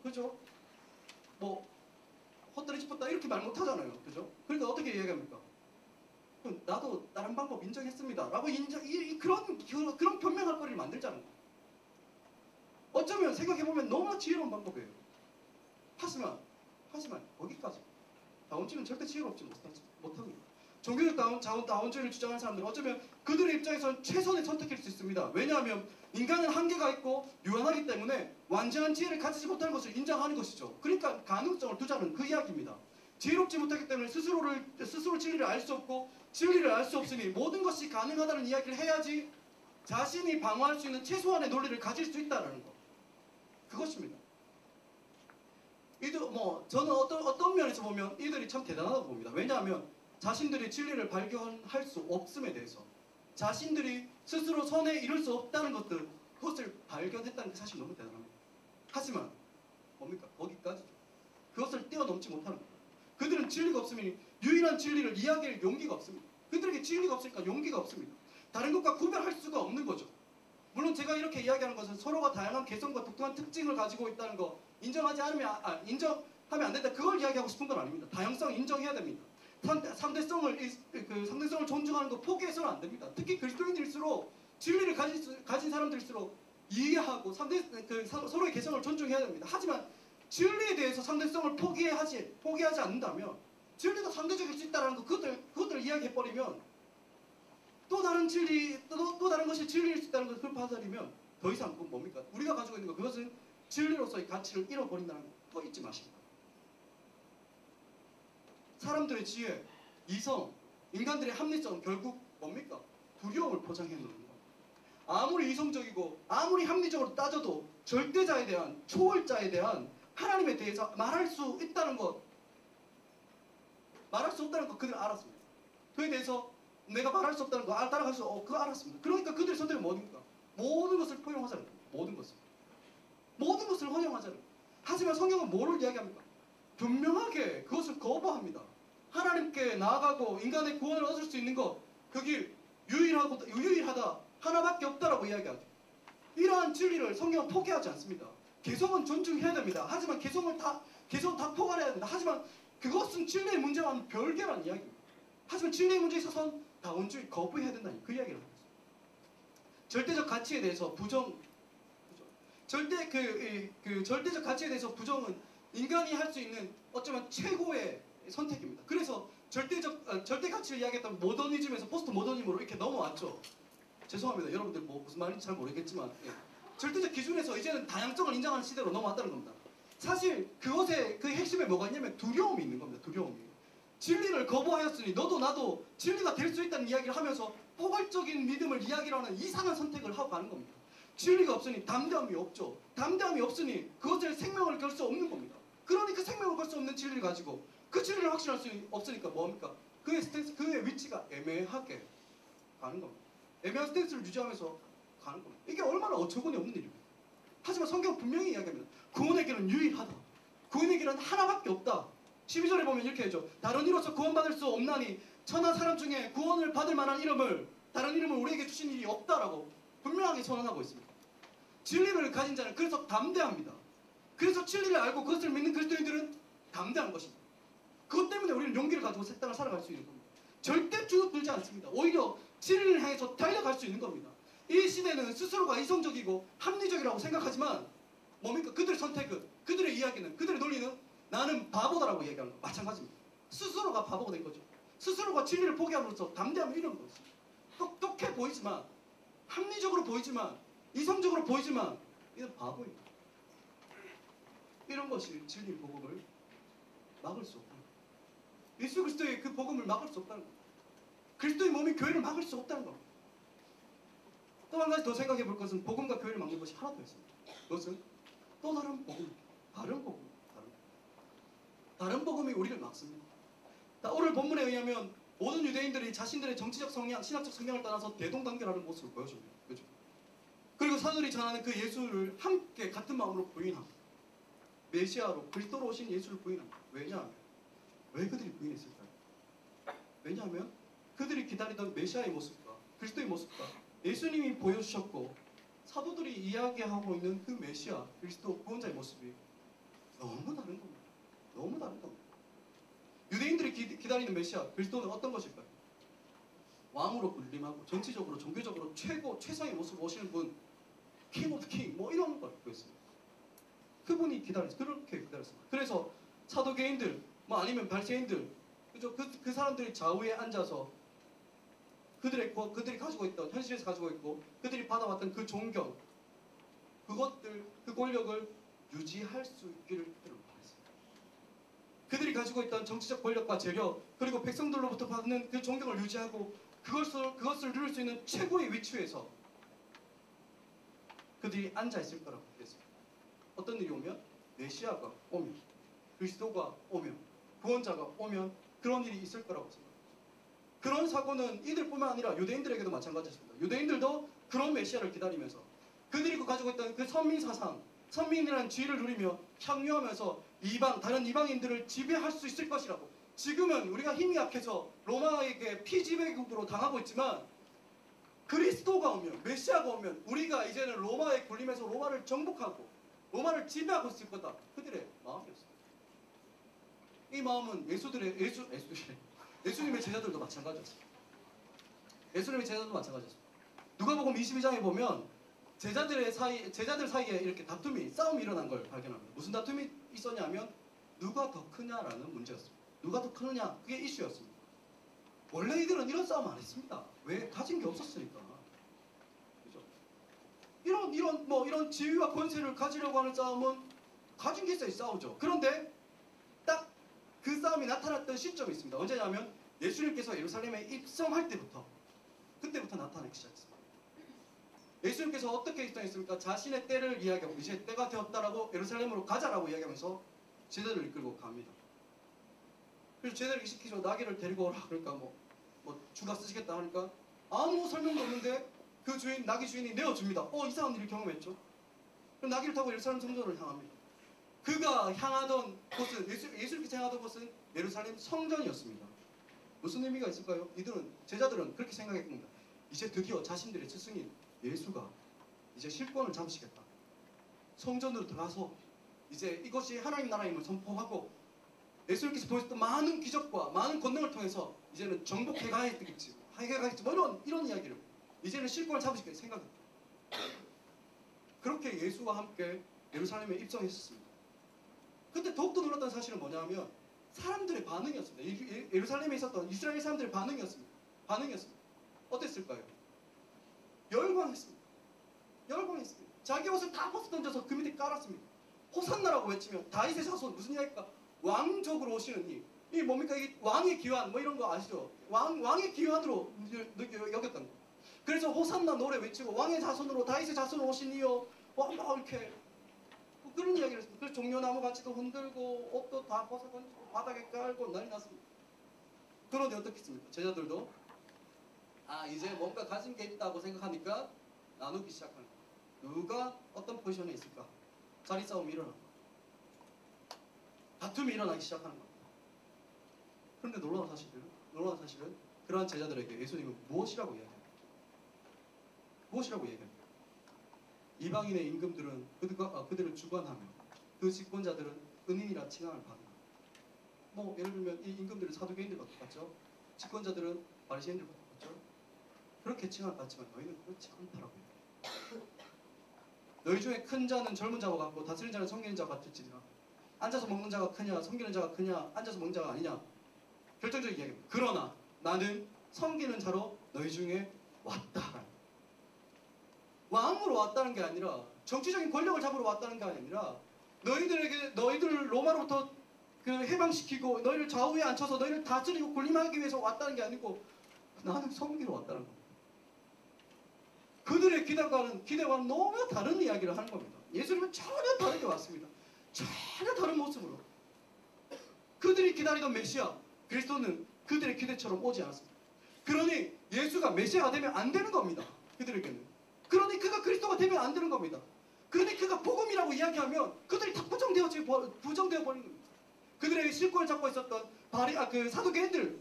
그죠? 헛다리 짚었다 이렇게 말 못하잖아요. 그죠? 그러니까 어떻게 이야기합니까? 그럼 나도 다른 방법 인정했습니다. 라고 그런 변명할 거리를 만들자는 거예요. 어쩌면 생각해보면 너무나 지혜로운 방법이에요. 하지만 거기까지. 다원주의는 절대 지혜롭지 못합니다. 종교적 다원주의를 주장하는 사람들은 어쩌면 그들의 입장에서는 최선의 선택일 수 있습니다. 왜냐하면 인간은 한계가 있고 유한하기 때문에 완전한 지혜를 가지지 못하는 것을 인정하는 것이죠. 그러니까 가능성을 두자는 그 이야기입니다. 지혜롭지 못하기 때문에 스스로 진리를 알 수 없고 진리를 알 수 없으니 모든 것이 가능하다는 이야기를 해야지 자신이 방어할 수 있는 최소한의 논리를 가질 수 있다는 것. 그것입니다. 저는 어떤 면에서 보면 이들이 참 대단하다고 봅니다. 왜냐하면 자신들이 진리를 발견할 수 없음에 대해서 자신들이 스스로 선에 이룰 수 없다는 그것을 발견했다는 게 사실 너무 대단합니다. 하지만 뭡니까? 거기까지죠. 그것을 뛰어넘지 못하는 겁니다. 그들은 진리가 없으면 유일한 진리를 이야기할 용기가 없습니다. 그들에게 진리가 없으니까 용기가 없습니다. 다른 것과 구별할 수가 없는 거죠. 물론 제가 이렇게 이야기하는 것은 서로가 다양한 개성과 독특한 특징을 가지고 있다는 거 인정하면 안 된다. 그걸 이야기하고 싶은 건 아닙니다. 다양성 인정해야 됩니다. 상대성을 존중하는 거 포기해서는 안 됩니다. 특히 그리스도인들일수록 진리를 가진 사람들일수록 이해하고 서로의 개성을 존중해야 됩니다. 하지만 진리에 대해서 상대성을 포기하지 않는다면 진리가 상대적일 수 있다는 거 그것들을 이야기해버리면 또 다른 것이 진리일 수 있다는 것을 받아들이면 더 이상 그건 뭡니까? 우리가 가지고 있는 것 그것은 진리로서의 가치를 잃어버린다는 거 또 잊지 마십니다. 사람들의 지혜, 이성, 인간들의 합리성은 결국 뭡니까? 두려움을 포장해 놓는 겁니다. 아무리 이성적이고 아무리 합리적으로 따져도 절대자에 대한 초월자에 대한 하나님에 대해서 말할 수 없다는 것 그들 알았습니다. 그에 대해서 내가 말할 수 없다는 거 따라갈 수 그거 알았습니다. 그러니까 그들의 선택은 뭡니까? 모든 것을 포용하자는 겁니다. 모든 것을 헌영하자는 겁니다. 하지만 성경은 뭐를 이야기합니까? 분명하게 그것을 거부합니다. 하나님께 나아가고 인간의 구원을 얻을 수 있는 것, 그 길 유일하다, 하나밖에 없다라고 이야기하죠. 이러한 진리를 성경은 포기하지 않습니다. 개성은 존중해야 됩니다. 하지만 개성 다 포괄해야 됩니다. 하지만 그것은 진리의 문제와는 별개라는 이야기입니다. 하지만 진리의 문제에 있어서는 다원주의 거부해야 된다는 그 이야기를 하고 있습니다. 절대적 가치에 대해서 절대적 가치에 대해서 부정은 인간이 할 수 있는 어쩌면 최고의 선택입니다. 그래서 절대 가치를 이야기했던 모더니즘에서 포스트 모더니즘으로 이렇게 넘어왔죠. 죄송합니다. 여러분들 무슨 말인지 잘 모르겠지만 절대적 기준에서 이제는 다양성을 인정하는 시대로 넘어왔다는 겁니다. 사실 그것의 그 핵심에 뭐가 있냐면 두려움이 있는 겁니다. 두려움이. 진리를 거부하였으니 너도 나도 진리가 될 수 있다는 이야기를 하면서 포괄적인 믿음을 이야기를 하는 이상한 선택을 하고 가는 겁니다. 진리가 없으니 담대함이 없죠. 담대함이 없으니 그것을 생명을 걸 수 없는 겁니다. 그러니 그 생명을 걸 수 없는 진리를 가지고 그 진리를 확신할 수 없으니까 뭐합니까? 그의 스탠스, 그의 위치가 애매하게 가는 겁니다. 애매한 스탠스를 유지하면서 가는 겁니다. 이게 얼마나 어처구니 없는 일입니까? 하지만 성경은 분명히 이야기합니다. 구원의 길은 유일하다. 구원의 길은 하나밖에 없다. 12절에 보면 이렇게 해줘. 다른 이로서 구원받을 수 없나니 천하 사람 중에 구원을 받을 만한 다른 이름을 우리에게 주신 일이 없다라고 분명하게 선언하고 있습니다. 진리를 가진 자는 그래서 담대합니다. 그래서 진리를 알고 그것을 믿는 그리스도인들은 담대한 것입니다. 그것 때문에 우리는 용기를 가지고 새 땅을 살아갈 수 있는 겁니다. 절대 주눅들지 않습니다. 오히려 진리를 향해서 달려갈 수 있는 겁니다. 이 시대는 스스로가 이성적이고 합리적이라고 생각하지만 뭡니까? 그들의 선택은, 그들의 이야기는, 그들의 논리는 나는 바보다라고 얘기하는 거 마찬가지입니다. 스스로가 바보가 된 거죠. 스스로가 진리를 포기함으로써 담대함을 잃은 거죠. 똑똑해 보이지만, 합리적으로 보이지만, 이성적으로 보이지만 이건 바보입니다. 이런 것이 진리의 복음을 막을 수 없다. 예수 그리스도의 그 복음을 막을 수 없다는 겁니다. 그리스도의 몸이 교회를 막을 수 없다는 겁니다. 또 한 가지 더 생각해 볼 것은 복음과 교회를 막는 것이 하나 더 있습니다. 그것은 또 다른 복음, 다른 복음이 우리를 막습니다. 오늘 본문에 의하면 모든 유대인들이 자신들의 정치적 성향, 신학적 성향을 떠나서 대동단결하는 모습을 보여줍니다. 그렇죠? 그리고 사도들이 전하는 그 예수를 함께 같은 마음으로 부인합니다. 메시아로 그리스도로 오신 예수를 부인합니다. 왜냐하면 왜 그들이 부인했을까요? 왜냐하면 그들이 기다리던 메시아의 모습과 그리스도의 모습과 예수님이 보여주셨고 사도들이 이야기하고 있는 그 메시아, 그리스도 구원자의 모습이 너무 다른 겁니다. 너무 다른 겁니다. 유대인들이 기다리는 메시아, 그리스도는 어떤 것일까요? 왕으로 군림하고 정치적으로, 종교적으로 최상의 모습으로 오시는 분, king of king, 뭐 이런 걸 보였습니다. 그분이 그렇게 기다렸습니다. 그래서 사도계인들, 뭐 아니면 발세인들, 그죠? 그 사람들이 좌우에 앉아서 그들이 가지고 있던, 현실에서 가지고 있고, 그들이 받아왔던 그 존경, 그 권력을 유지할 수 있기를 바랬습니다. 그들이 가지고 있던 정치적 권력과 재력, 그리고 백성들로부터 받는 그 존경을 유지하고, 그것을 누릴 수 있는 최고의 위치에서 그들이 앉아있을 거라고 믿습니다. 어떤 일이 오면, 메시아가 오면, 그리스도가 오면, 구원자가 오면 그런 일이 있을 거라고 생각합니다. 그런 사고는 이들뿐만 아니라 유대인들에게도 마찬가지였습니다. 유대인들도 그런 메시아를 기다리면서 그들이 가지고 있던 그 선민 사상, 선민이라는 지위를 누리며 향유하면서 다른 이방인들을 지배할 수 있을 것이라고. 지금은 우리가 힘이 약해서 로마에게 피지배국으로 당하고 있지만 그리스도가 오면, 메시아가 오면 우리가 이제는 로마에 굴림해서 로마를 정복하고 로마를 지배하고 있을 거다. 그들의 마음이었습니다. 이 마음은 예수님의 제자들도 마찬가지였습니다. 예수님의 제자들도 마찬가지였습니다. 누가복음 22장에 보면 제자들 사이에 이렇게 싸움이 일어난 걸 발견합니다. 무슨 다툼이 있었냐면 누가 더 크냐라는 문제였습니다. 누가 더 크느냐, 그게 이슈였습니다. 원래 이들은 이런 싸움 안 했습니다. 왜? 가진 게 없었으니까. 그죠? 이런 지위와 권세를 가지려고 하는 싸움은 가진 게 있어야 싸우죠. 그런데 딱 그 싸움이 나타났던 시점이 있습니다. 언제냐면 예수님께서 예루살렘에 입성할 그때부터 나타나기 시작했습니다. 예수님께서 어떻게 입성했습니까? 자신의 때를 이야기하고 이제 때가 되었다라고 예루살렘으로 가자라고 이야기하면서 제자들을 이끌고 갑니다. 그래서 제자들이 시키죠. 나귀를 데리고 오라. 그러니까 뭐 주가 쓰시겠다 하니까 아무 설명도 없는데 그 나귀 주인이 내어줍니다. 이상한 일을 경험했죠. 그럼 나귀를 타고 예루살렘 성전을 향합니다. 그가 향하던 곳은 예수님께서 향하던 곳은 예루살렘 성전이었습니다. 무슨 의미가 있을까요? 제자들은 그렇게 생각했습니다. 이제 드디어 자신들의 스승인 예수가 이제 실권을 잡으시겠다. 성전으로 들어가서 이제 이것이 하나님 나라임을 선포하고 예수님께서 보여줬던 많은 기적과 많은 권능을 통해서 이제는 정복해 가야겠지, 뭐 이런 이야기를 이제는 실권을 잡으시겠다 생각했다. 그렇게 예수와 함께 예루살렘에 입성했었습니다. 근데 더욱더 놀랐던 사실은 뭐냐면 사람들의 반응이었습니다. 예루살렘에 있었던 이스라엘 사람들의 반응이었습니다. 어땠을까요? 열광했습니다. 자기 옷을 다 벗어 던져서 그 밑에 깔았습니다. 호산나라고 외치면 다윗의 자손 무슨 이야기일까? 왕족으로 오시는 이 뭡니까? 이 왕의 귀환 뭐 이런 거 아시죠? 왕의 귀환으로 여겼던 거. 그래서 호산나 노래 외치고 왕의 자손으로 다윗의 자손으로 오신 이요 막 이렇게 그런 이야기를 했습니다. 그래서 종려나무 같이도 흔들고 옷도 다 벗어 던지고 바닥에 깔고 난리 났습니다. 그런데 어떻겠습니까? 제자들도 이제 뭔가 가진 게 있다고 생각하니까 나누기 시작하는 거예요. 누가 어떤 포지션에 있을까? 자리 싸움이 일어나고 다툼이 일어나기 시작하는 겁니다. 그런데 놀라운 사실은 그러한 제자들에게 예수님은 무엇이라고 이야기합니까? 이방인의 임금들은 그들을 주관하며 그 집권자들은 은인이라 칭함을 받는다. 뭐 예를 들면 이 임금들은 사두개인들과 똑같죠. 집권자들은 바리새인들과 똑같죠. 그렇게 칭함을 받지만 너희는 그렇지 않다라고요. 너희 중에 큰 자는 젊은 자와 같고 다스린 자는 섬기는 자와 같을지니라. 앉아서 먹는 자가 크냐 섬기는 자가 크냐 앉아서 먹는 자가 아니냐. 결정적인 이야기입니다. 그러나 나는 섬기는 자로 너희 중에 왔다. 왕으로 왔다는 게 아니라 정치적인 권력을 잡으러 왔다는 게 아니라 너희들을 로마로부터 해방시키고 너희를 좌우에 앉혀서 너희를 다스리고 군림하기 위해서 왔다는 게 아니고 나는 섬기러 왔다는 겁니다. 그들의 기대와는 너무 다른 이야기를 하는 겁니다. 예수님은 전혀 다르게 왔습니다. 전혀 다른 모습으로. 그들이 기다리던 메시아 그리스도는 그들의 기대처럼 오지 않았습니다. 그러니 예수가 메시아가 되면 안 되는 겁니다. 그들에게는. 그러니 그가 그리스도가 되면 안 되는 겁니다. 그러니 그가 복음이라고 이야기하면 그들이 다 부정되어 버리는 겁니다. 그들에게 실권을 잡고 있었던 사두개인들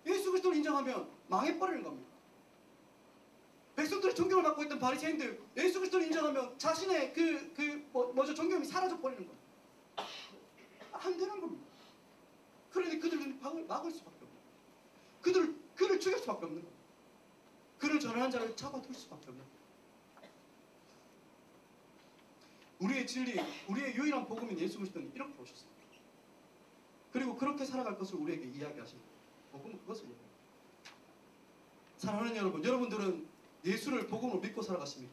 예수 그리스도를 인정하면 망해버리는 겁니다. 백성들의 존경을 받고 있던 바리새인들 예수 그리스도를 인정하면 자신의 존경이 사라져버리는 겁니다. 안 되는 겁니다. 그러니 그들은 방을 막을 수밖에 없는 겁니다. 그를 죽일 수밖에 없는 겁니다. 그를 전하는 자를 잡아둘 수밖에 없는 겁니다. 우리의 진리, 우리의 유일한 복음인 예수 그리스도는 이렇게 오셨습니다. 그리고 그렇게 살아갈 것을 우리에게 이야기하십니다. 복음은 그것을 이야기합니다. 사랑하는 여러분, 여러분들은 예수를 복음으로 믿고 살아가십니까?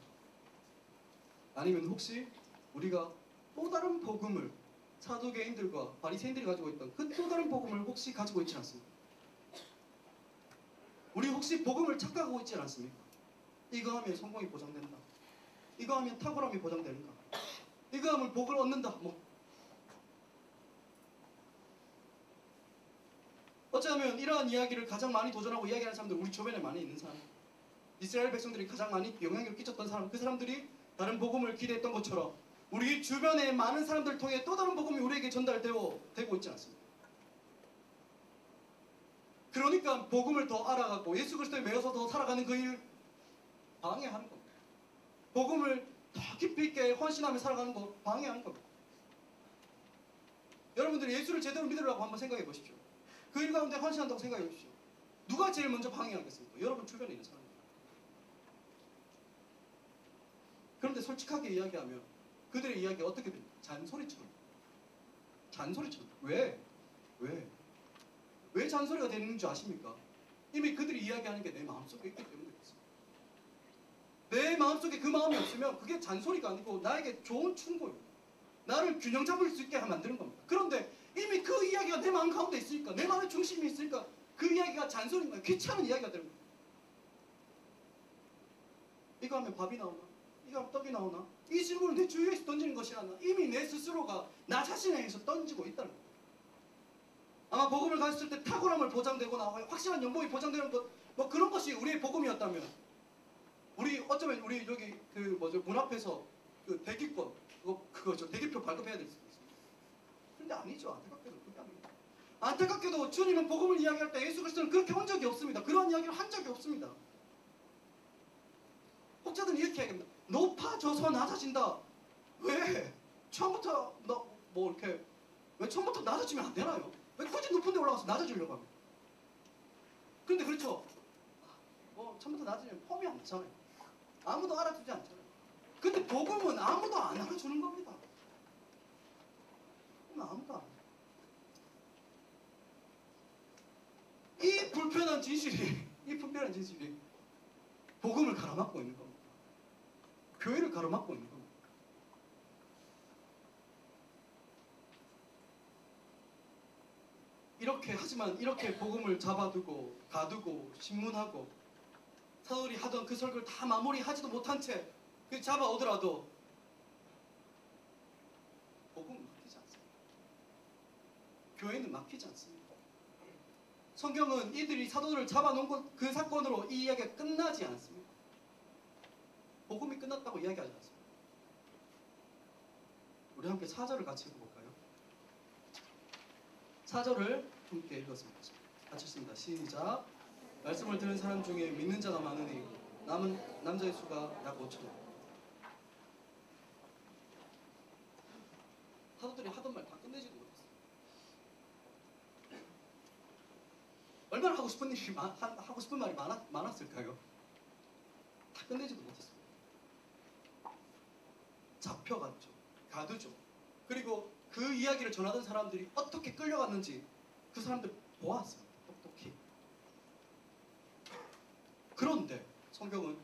아니면 혹시 우리가 또 다른 복음을 사두개인들과 바리새인들이 가지고 있던 그 또 다른 복음을 혹시 가지고 있지 않습니까? 우리 혹시 복음을 착각하고 있지 않습니까? 이거 하면 성공이 보장된다. 이거 하면 탁월함이 보장되는가? 이거 하면 복을 얻는다. 어쩌면 이러한 이야기를 가장 많이 도전하고 이야기하는 사람들 우리 주변에 많이 있는 사람. 이스라엘 백성들이 가장 많이 영향력을 끼쳤던 사람, 그 사람들이 다른 복음을 기대했던 것처럼 우리 주변의 많은 사람들을 통해 또 다른 복음이 우리에게 전달되고 있지 않습니까? 그러니까 복음을 더 알아가고 예수 그리스도에 매여서 더 살아가는 그 일 방해하는 겁니다. 복음을 더 깊이 있게 헌신하며 살아가는 거 방해하는 겁니다. 여러분들이 예수를 제대로 믿으려고 한번 생각해 보십시오. 그 일 가운데 헌신한다고 생각해 보십시오. 누가 제일 먼저 방해하겠습니까? 여러분 주변에 있는 사람입니다. 그런데 솔직하게 이야기하면 그들의 이야기가 어떻게 됩니까? 잔소리처럼. 왜 잔소리가 되는 줄 아십니까? 이미 그들이 이야기하는 게 내 마음속에 있기 때문에 그렇습니다. 내 마음속에 그 마음이 없으면 그게 잔소리가 아니고 나에게 좋은 충고입니다. 나를 균형 잡을 수 있게 만드는 겁니다. 그런데 이미 그 이야기가 내 마음 가운데 있으니까 내 마음의 중심이 있으니까 그 이야기가 잔소리인 귀찮은 이야기가 되는 겁니다. 이거 하면 밥이 나오나? 이거 하면 떡이 나오나? 이 질문을 내 주위에서 던지는 것이 아니라 이미 내 스스로가 나 자신에 의해서 던지고 있다는 겁니다. 아마 복음을 가졌을 때 탁월함을 보장되거나 확실한 연봉이 보장되는 것 그런 것이 우리의 복음이었다면 어쩌면 우리 여기 문 앞에서 그 대기권 그거죠. 대기표 발급해야 될 수도 있습니다. 근데 아니죠. 안타깝게도 그게 아닙니다. 안타깝게도 주님은 복음을 이야기할 때 예수 그리스도는 그렇게 한 적이 없습니다. 그러한 이야기를 한 적이 없습니다. 혹자들은 이렇게 얘기합니다. 높아져서 낮아진다. 왜? 처음부터 뭐 이렇게 왜 처음부터 낮아지면 안 되나요? 왜 굳이 높은 데 올라가서 낮아지려고 합니까? 그런데 그렇죠. 뭐 처음부터 낮아지면 폼이 안 나잖아요. 아무도 알아주지 않잖아요. 근데 복음은 아무도 안 알아주는 겁니다. 아무도 안 알아요. 이 불편한 진실이 복음을 가로막고 있는 겁니다. 교회를 가로막고 있는 겁니다. 이렇게 복음을 잡아두고 가두고 신문하고 사도들이 하던 그 설교를 다 마무리하지도 못한 채 잡아오더라도 복음은 막히지 않습니다. 교회는 막히지 않습니다. 성경은 이들이 사도들을 잡아놓은 그 사건으로 이 이야기가 끝나지 않습니다. 복음이 끝났다고 이야기하지 않습니다. 우리 함께 4절을 같이 읽어볼까요? 4절을 함께 읽었습니다. 같이 읽습니다. 시작. 말씀을 들은 사람 중에 믿는 자가 많으니 남은 남자의 수가 약 5천여. 사도들이 하던 말 다 끝내지도 못했어요. 얼마나 하고 싶은 말이 많았을까요? 다 끝내지도 못했습니다. 잡혀갔죠. 가두죠. 그리고 그 이야기를 전하던 사람들이 어떻게 끌려갔는지 그 사람들 보았습니다. 똑똑히. 그런데 성경은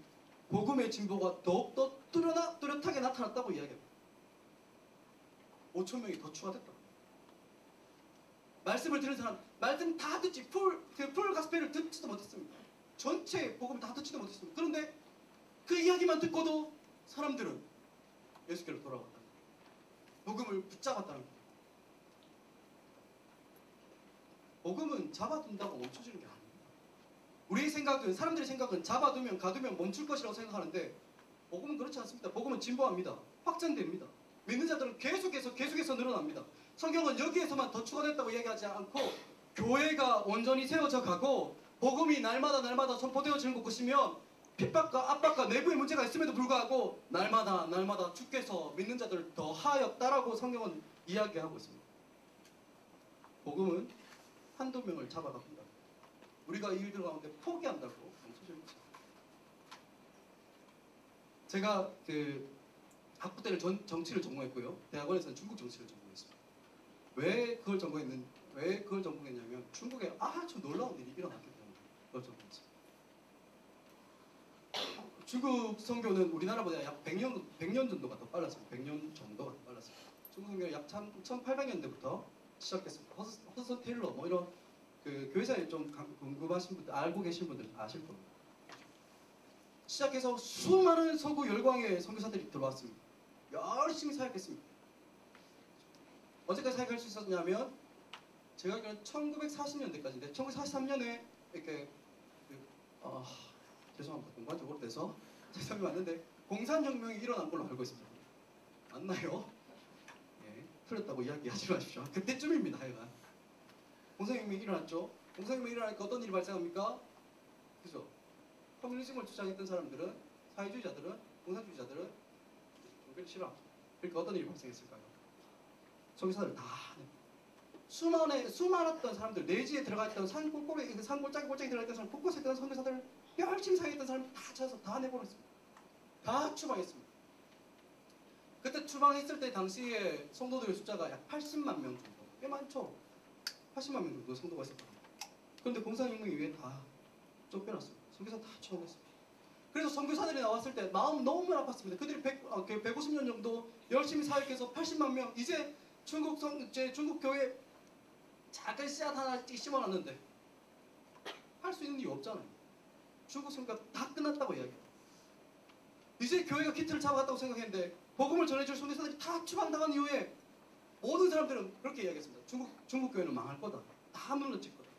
복음의 진보가 더욱더 뚜렷하게 나타났다고 이야기합니다. 5,000명이 더 추가됐다고. 말씀을 들은 사람, 말씀 다 듣지, 풀 가스펠을 듣지도 못했습니다. 전체 복음을 다 듣지도 못했습니다. 그런데 그 이야기만 듣고도 사람들은 예수께로 돌아왔다. 복음을 붙잡았다는 거예요. 복음은 잡아둔다고 멈춰지는 게 아닙니다. 우리의 생각은, 사람들의 생각은 잡아두면 가두면 멈출 것이라고 생각하는데 복음은 그렇지 않습니다. 복음은 진보합니다. 확장됩니다. 믿는 자들은 계속해서 늘어납니다. 성경은 여기에서만 더 추가됐다고 이야기하지 않고 교회가 온전히 세워져 가고 복음이 날마다 선포되어지는 것 보시면 핍박과 압박과 내부의 문제가 있음에도 불구하고 날마다 주께서 믿는 자들을 더 하였다라고 성경은 이야기하고 있습니다. 복음은 한두 명을 잡아갑니다. 우리가 이 일들 가운데 포기한다고 멈춰집니다. 제가 학부 때는 정치를 전공했고요. 대학원에서는 중국 정치를 전공했습니다. 왜 그걸 전공했냐면 중국에 아주 놀라운 일이 일어났기 때문에 그걸 전공했습니다. 중국 선교는 우리나라보다 약 100년 정도가 더 빨랐습니다. 100년 정도가 더 빨랐습니다. 중국 선교는 약 1800년대부터 시작했습니다. 허슨 테일러 뭐 이런 교회사에 좀 궁금하신 분들, 알고 계신 분들 아실 겁니다. 시작해서 수많은 서구 열광의 선교사들이 들어왔습니다. 열심히 사역했습니다. 언제까지 사역할 수 있었냐면 제가 알기로는 1940년대까지인데 1943년에 이렇게 죄송합니다. 공부한 지 오래돼서 세상이 왔는데 공산혁명이 일어난 걸로 알고 있습니다. 맞나요? 예, 틀렸다고 이야기하지 마십시오. 그때쯤입니다. 하여간 공산혁명이 일어났죠. 공산혁명이 일어나니까 어떤 일이 발생합니까? 그죠? 커뮤니즘을 주장했던 사람들은, 사회주의자들은, 공산주의자들은 종교를 싫어합니다. 그러니까 어떤 일이 발생했을까요? 선교사들을 다 수많았던 사람들, 내지에 들어가 있던 산골짜기 들어가 있던 사람, 곳곳에 있던 선교사들을 열심히 사역했던 사람을 다 찾아서 다 내보냈습니다. 다 추방했습니다. 그때 추방했을 때 당시에 성도들의 숫자가 약 80만 명 정도, 꽤 많죠. 80만 명 정도 성도가 있었거든요. 그런데 공산혁명 이후에 다 쫓겨났습니다. 선교사 다 추방했습니다. 그래서 선교사들이 나왔을 때 마음 너무 아팠습니다. 그들이 150년 정도 열심히 사역해서 80만 명, 이제 중국 교회 작은 씨앗 하나 심어놨는데 할 수 있는 이유 없잖아요. 중국 선교가 다 끝났다고 이야기해요. 이제 교회가 키트를 잡아갔다고 생각했는데 복음을 전해줄 선교사들이 다 추방당한 이후에 모든 사람들은 그렇게 이야기했습니다. 중국 교회는 망할 거다. 다 무너질 거다.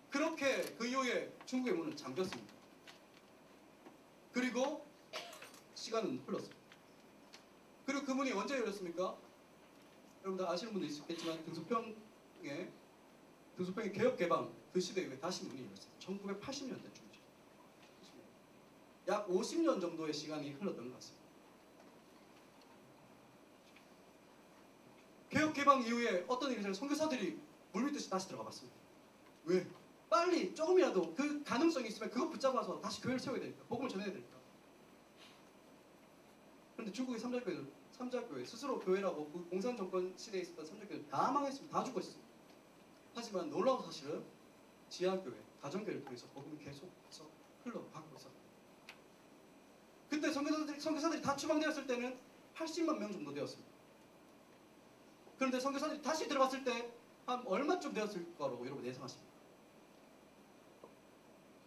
그렇게 그 이후에 중국의 문은 잠겼습니다. 그리고 시간은 흘렀습니다. 그리고 그 문이 언제 열렸습니까? 여러분들 아시는 분도 있겠지만 등소평의 개혁 개방 그 시대에 다시 문이 열렸어요. 1980년대 중이죠. 약 50년 정도의 시간이 흘렀던 것 같습니다. 개혁 개방 이후에 어떤 일이 있어요? 선교사들이 물밀듯이 다시 들어가 봤습니다. 왜? 빨리 조금이라도 그 가능성이 있으면 그거 붙잡아서 다시 교회를 세워야 되니까, 복음을 전해야 되니까. 그런데 중국의 삼자교회 스스로 교회라고 그 공산정권 시대에 있었던 삼자교회 다 망했습니다. 다 죽었습니다. 하지만 놀라운 사실은 지하교회, 가정교회를 통해서 복음이 계속해서 흘러가고 있었습니다. 그때 선교사들이 다 추방되었을 때는 80만 명 정도 되었습니다. 그런데 선교사들이 다시 들어갔을 때 한 얼마쯤 되었을 거라고 여러분 예상하십니까?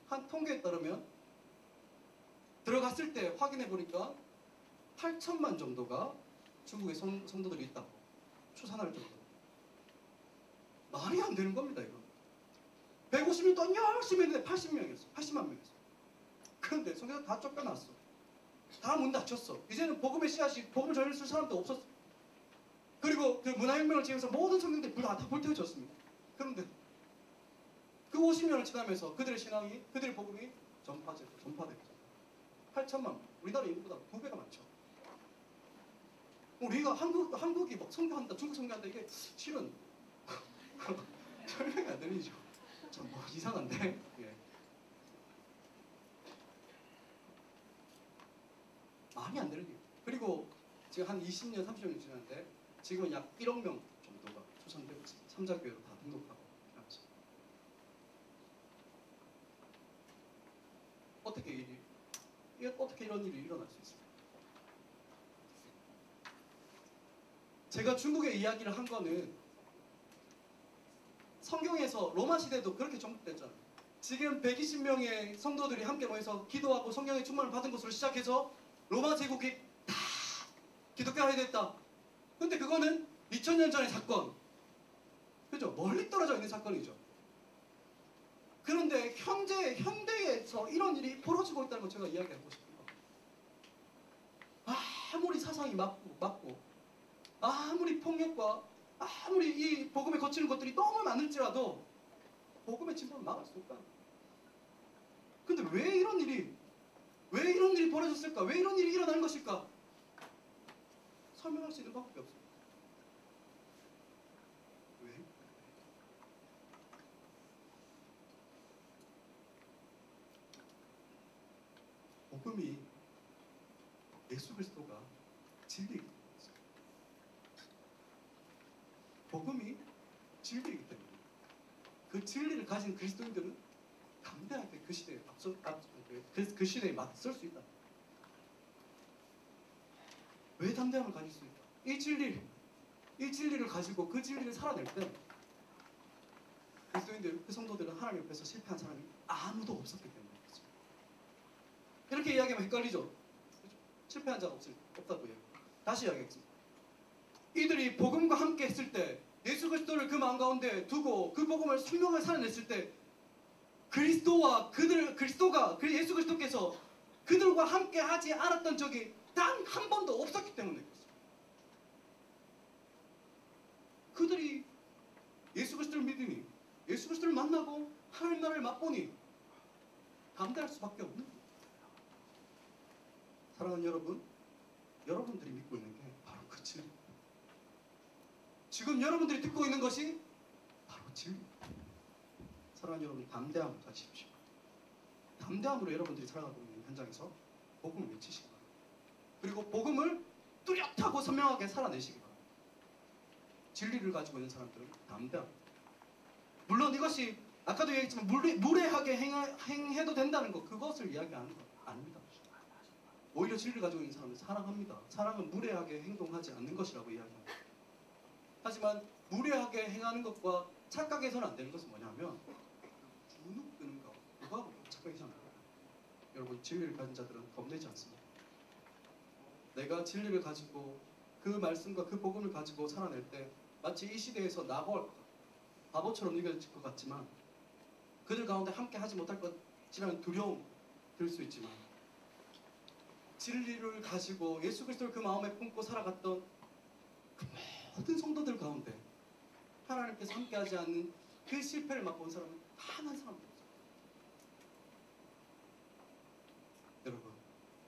한 통계에 따르면 들어갔을 때 확인해 보니까 8천만 정도가 중국의 성도들이 있다고 추산할 정도로. 말이 안 되는 겁니다, 이거. 150년 동안 열심히 했는데 80명이었어. 80만 명이었어. 그런데 성교사 다 쫓겨났어. 다 문 닫혔어. 이제는 복음의 씨앗이, 복음을 전할 사람도 없었어. 그리고 그 문화혁명을 지으면서 모든 성경들이 다 불태워졌습니다. 그런데 그 50년을 지나면서 그들의 신앙이, 그들의 복음이 전파됐죠. 8천만 명. 우리나라 인구보다 2배가 많죠. 우리가 한국이 막 선교한다, 중국 선교한다, 이게 실은 설명이 안 되죠. 참 뭐 이상한데. 예. 말이 안 되는 게. 그리고 지금 한 20년, 30년 지났는데 지금은 약 1억 명 정도가 추산되고 있습니다. 삼자교회로 다 등록하고 하면서. 어떻게 이런 일이 일어날 수 있습니까? 제가 중국의 이야기를 한 거는 성경에서 로마 시대도 그렇게 정복됐잖아요. 지금 120명의 성도들이 함께 모여서 기도하고 성령의 충만을 받은 것으로 시작해서 로마 제국이 다 기독교화가 됐다. 근데 그거는 2000년 전의 사건. 그죠? 멀리 떨어져 있는 사건이죠. 그런데 현대에서 이런 일이 벌어지고 있다는 걸 제가 이야기하고 싶어요. 아무리 사상이 맞고 아무리 폭력과 아무리 이 복음에 거치는 것들이 너무 많을지라도 복음의 진보는 막을 수 없다. 근데 왜 이런 일이 벌어졌을까? 왜 이런 일이 일어나는 것일까? 설명할 수 있는 방법이 없어요. 왜? 복음이 예수 그리스도가 진리이기 때문에. 복음이 진리이기 때문에. 그 진리를 가진 그리스도인들은 담대하게 그 시대에 그 시대에 맞설 수 있다. 왜 담대함을 가질 수 있다? 이 진리를 가지고 그 진리를 살아낼 때 그리스도인들, 그 성도들은 하나님 옆에서 실패한 사람이 아무도 없었기 때문에 그렇습니다. 이렇게 이야기하면 헷갈리죠? 그렇죠? 실패한 자가 없다고 해요. 다시 이야기하겠습니다. 이들이 복음과 함께 했을 때, 예수 그리스도를 그 마음 가운데 두고 그 복음을 생명을 살아냈을 때 그리스도가 예수 그리스도께서 그들과 함께 하지 않았던 적이 단 한 번도 없었기 때문에 그렇습니다. 그들이 예수 그리스도를 믿으니, 예수 그리스도를 만나고 하나님 나라를 맛보니 담대할 수밖에 없는 거예요. 사랑하는 여러분, 여러분들이 믿고 있는 게 바로 그 진리. 지금 여러분들이 듣고 있는 것이 바로 진리. 사랑하는 여러분, 담대함을 가지십시오. 담대함으로 여러분들이 살아가고 있는 현장에서 복음을 외치시기 바랍니다. 그리고 복음을 뚜렷하고 선명하게 살아내시기 바랍니다. 진리를 가지고 있는 사람들은 담대합니다. 물론 이것이 아까도 얘기했지만 무례하게 행해도 된다는 것, 그것을 이야기하는 것 아닙니다. 오히려 진리를 가지고 있는 사람은 사랑합니다. 사랑은 무례하게 행동하지 않는 것이라고 이야기합니다. 하지만 무례하게 행하는 것과 착각해서는 안 되는 것은 뭐냐면 주눅 드는 것, 그거하고 착각해서는 안 돼요. 여러분, 진리를 가진 자들은 겁내지 않습니다. 내가 진리를 가지고 그 말씀과 그 복음을 가지고 살아낼 때 마치 이 시대에서 나고 바보처럼 느껴질 것 같지만, 그들 가운데 함께 하지 못할 것이라는 두려움 들 수 있지만, 진리를 가지고 예수 그리스도를 그 마음에 품고 살아갔던 그 모든 성도들 가운데 하나님께서 함께하지 않는 그 실패를 맛본 사람은 단 한 사람도 없어요. 여러분,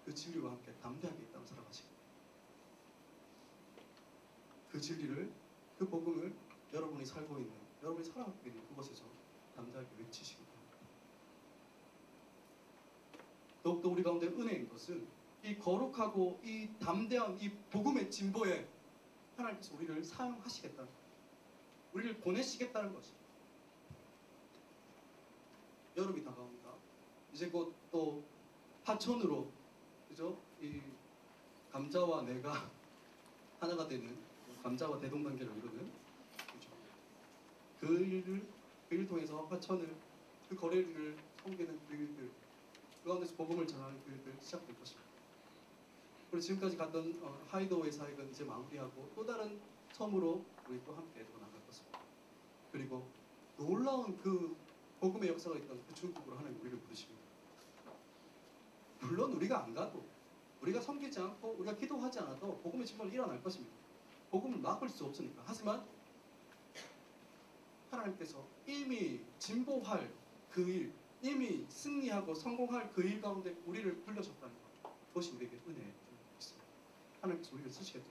그 진리와 함께 담대하게 이 땅을 살아가시고 그 진리를, 그 복음을 여러분이 살고 있는, 여러분이 살아가고 있는 그곳에서 담대하게 외치시기 바랍니다. 더욱더 우리 가운데 은혜인 것은 이 거룩하고 이 담대한 이 복음의 진보에 하나님께서 우리를 사용하시겠다는, 우리를 보내시겠다는 것입니다. 여름이 다가옵니다. 이제 곧 또 하천으로, 그죠? 이 감자와 내가 하나가 되는, 감자와 대동단계를 이루는, 그죠? 그 일을 통해서 하천을, 그 거리를 섬기는 그 일들, 그 가운데서 복음을 전하는 그 일들 시작될 것입니다. 그리고 지금까지 갔던 하이도우의 사역은 이제 마무리하고 또 다른 섬으로 우리 또 함께 더 나갈 것입니다. 그리고 놀라운 그 복음의 역사가 있던 그 중국으로 하나님 우리를 부르십니다. 물론 우리가 안 가도, 우리가 섬기지 않고 우리가 기도하지 않아도 복음의 진보는 일어날 것입니다. 복음을 막을 수 없으니까. 하지만 하나님께서 이미 진보할 그 일, 이미 승리하고 성공할 그 일 가운데 우리를 불러셨다는 것, 그것이 우리에게 은혜입니다. 하나님께서 우리를 쓰시겠다.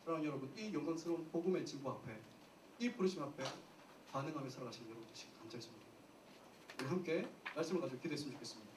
사랑하는 여러분, 이 영광스러운 복음의 진보 앞에, 이 부르심 앞에 반응하며 살아가시는 여러분 되시길 간절히 소망합니다. 우리 함께 말씀을 가지고 기도했으면 좋겠습니다.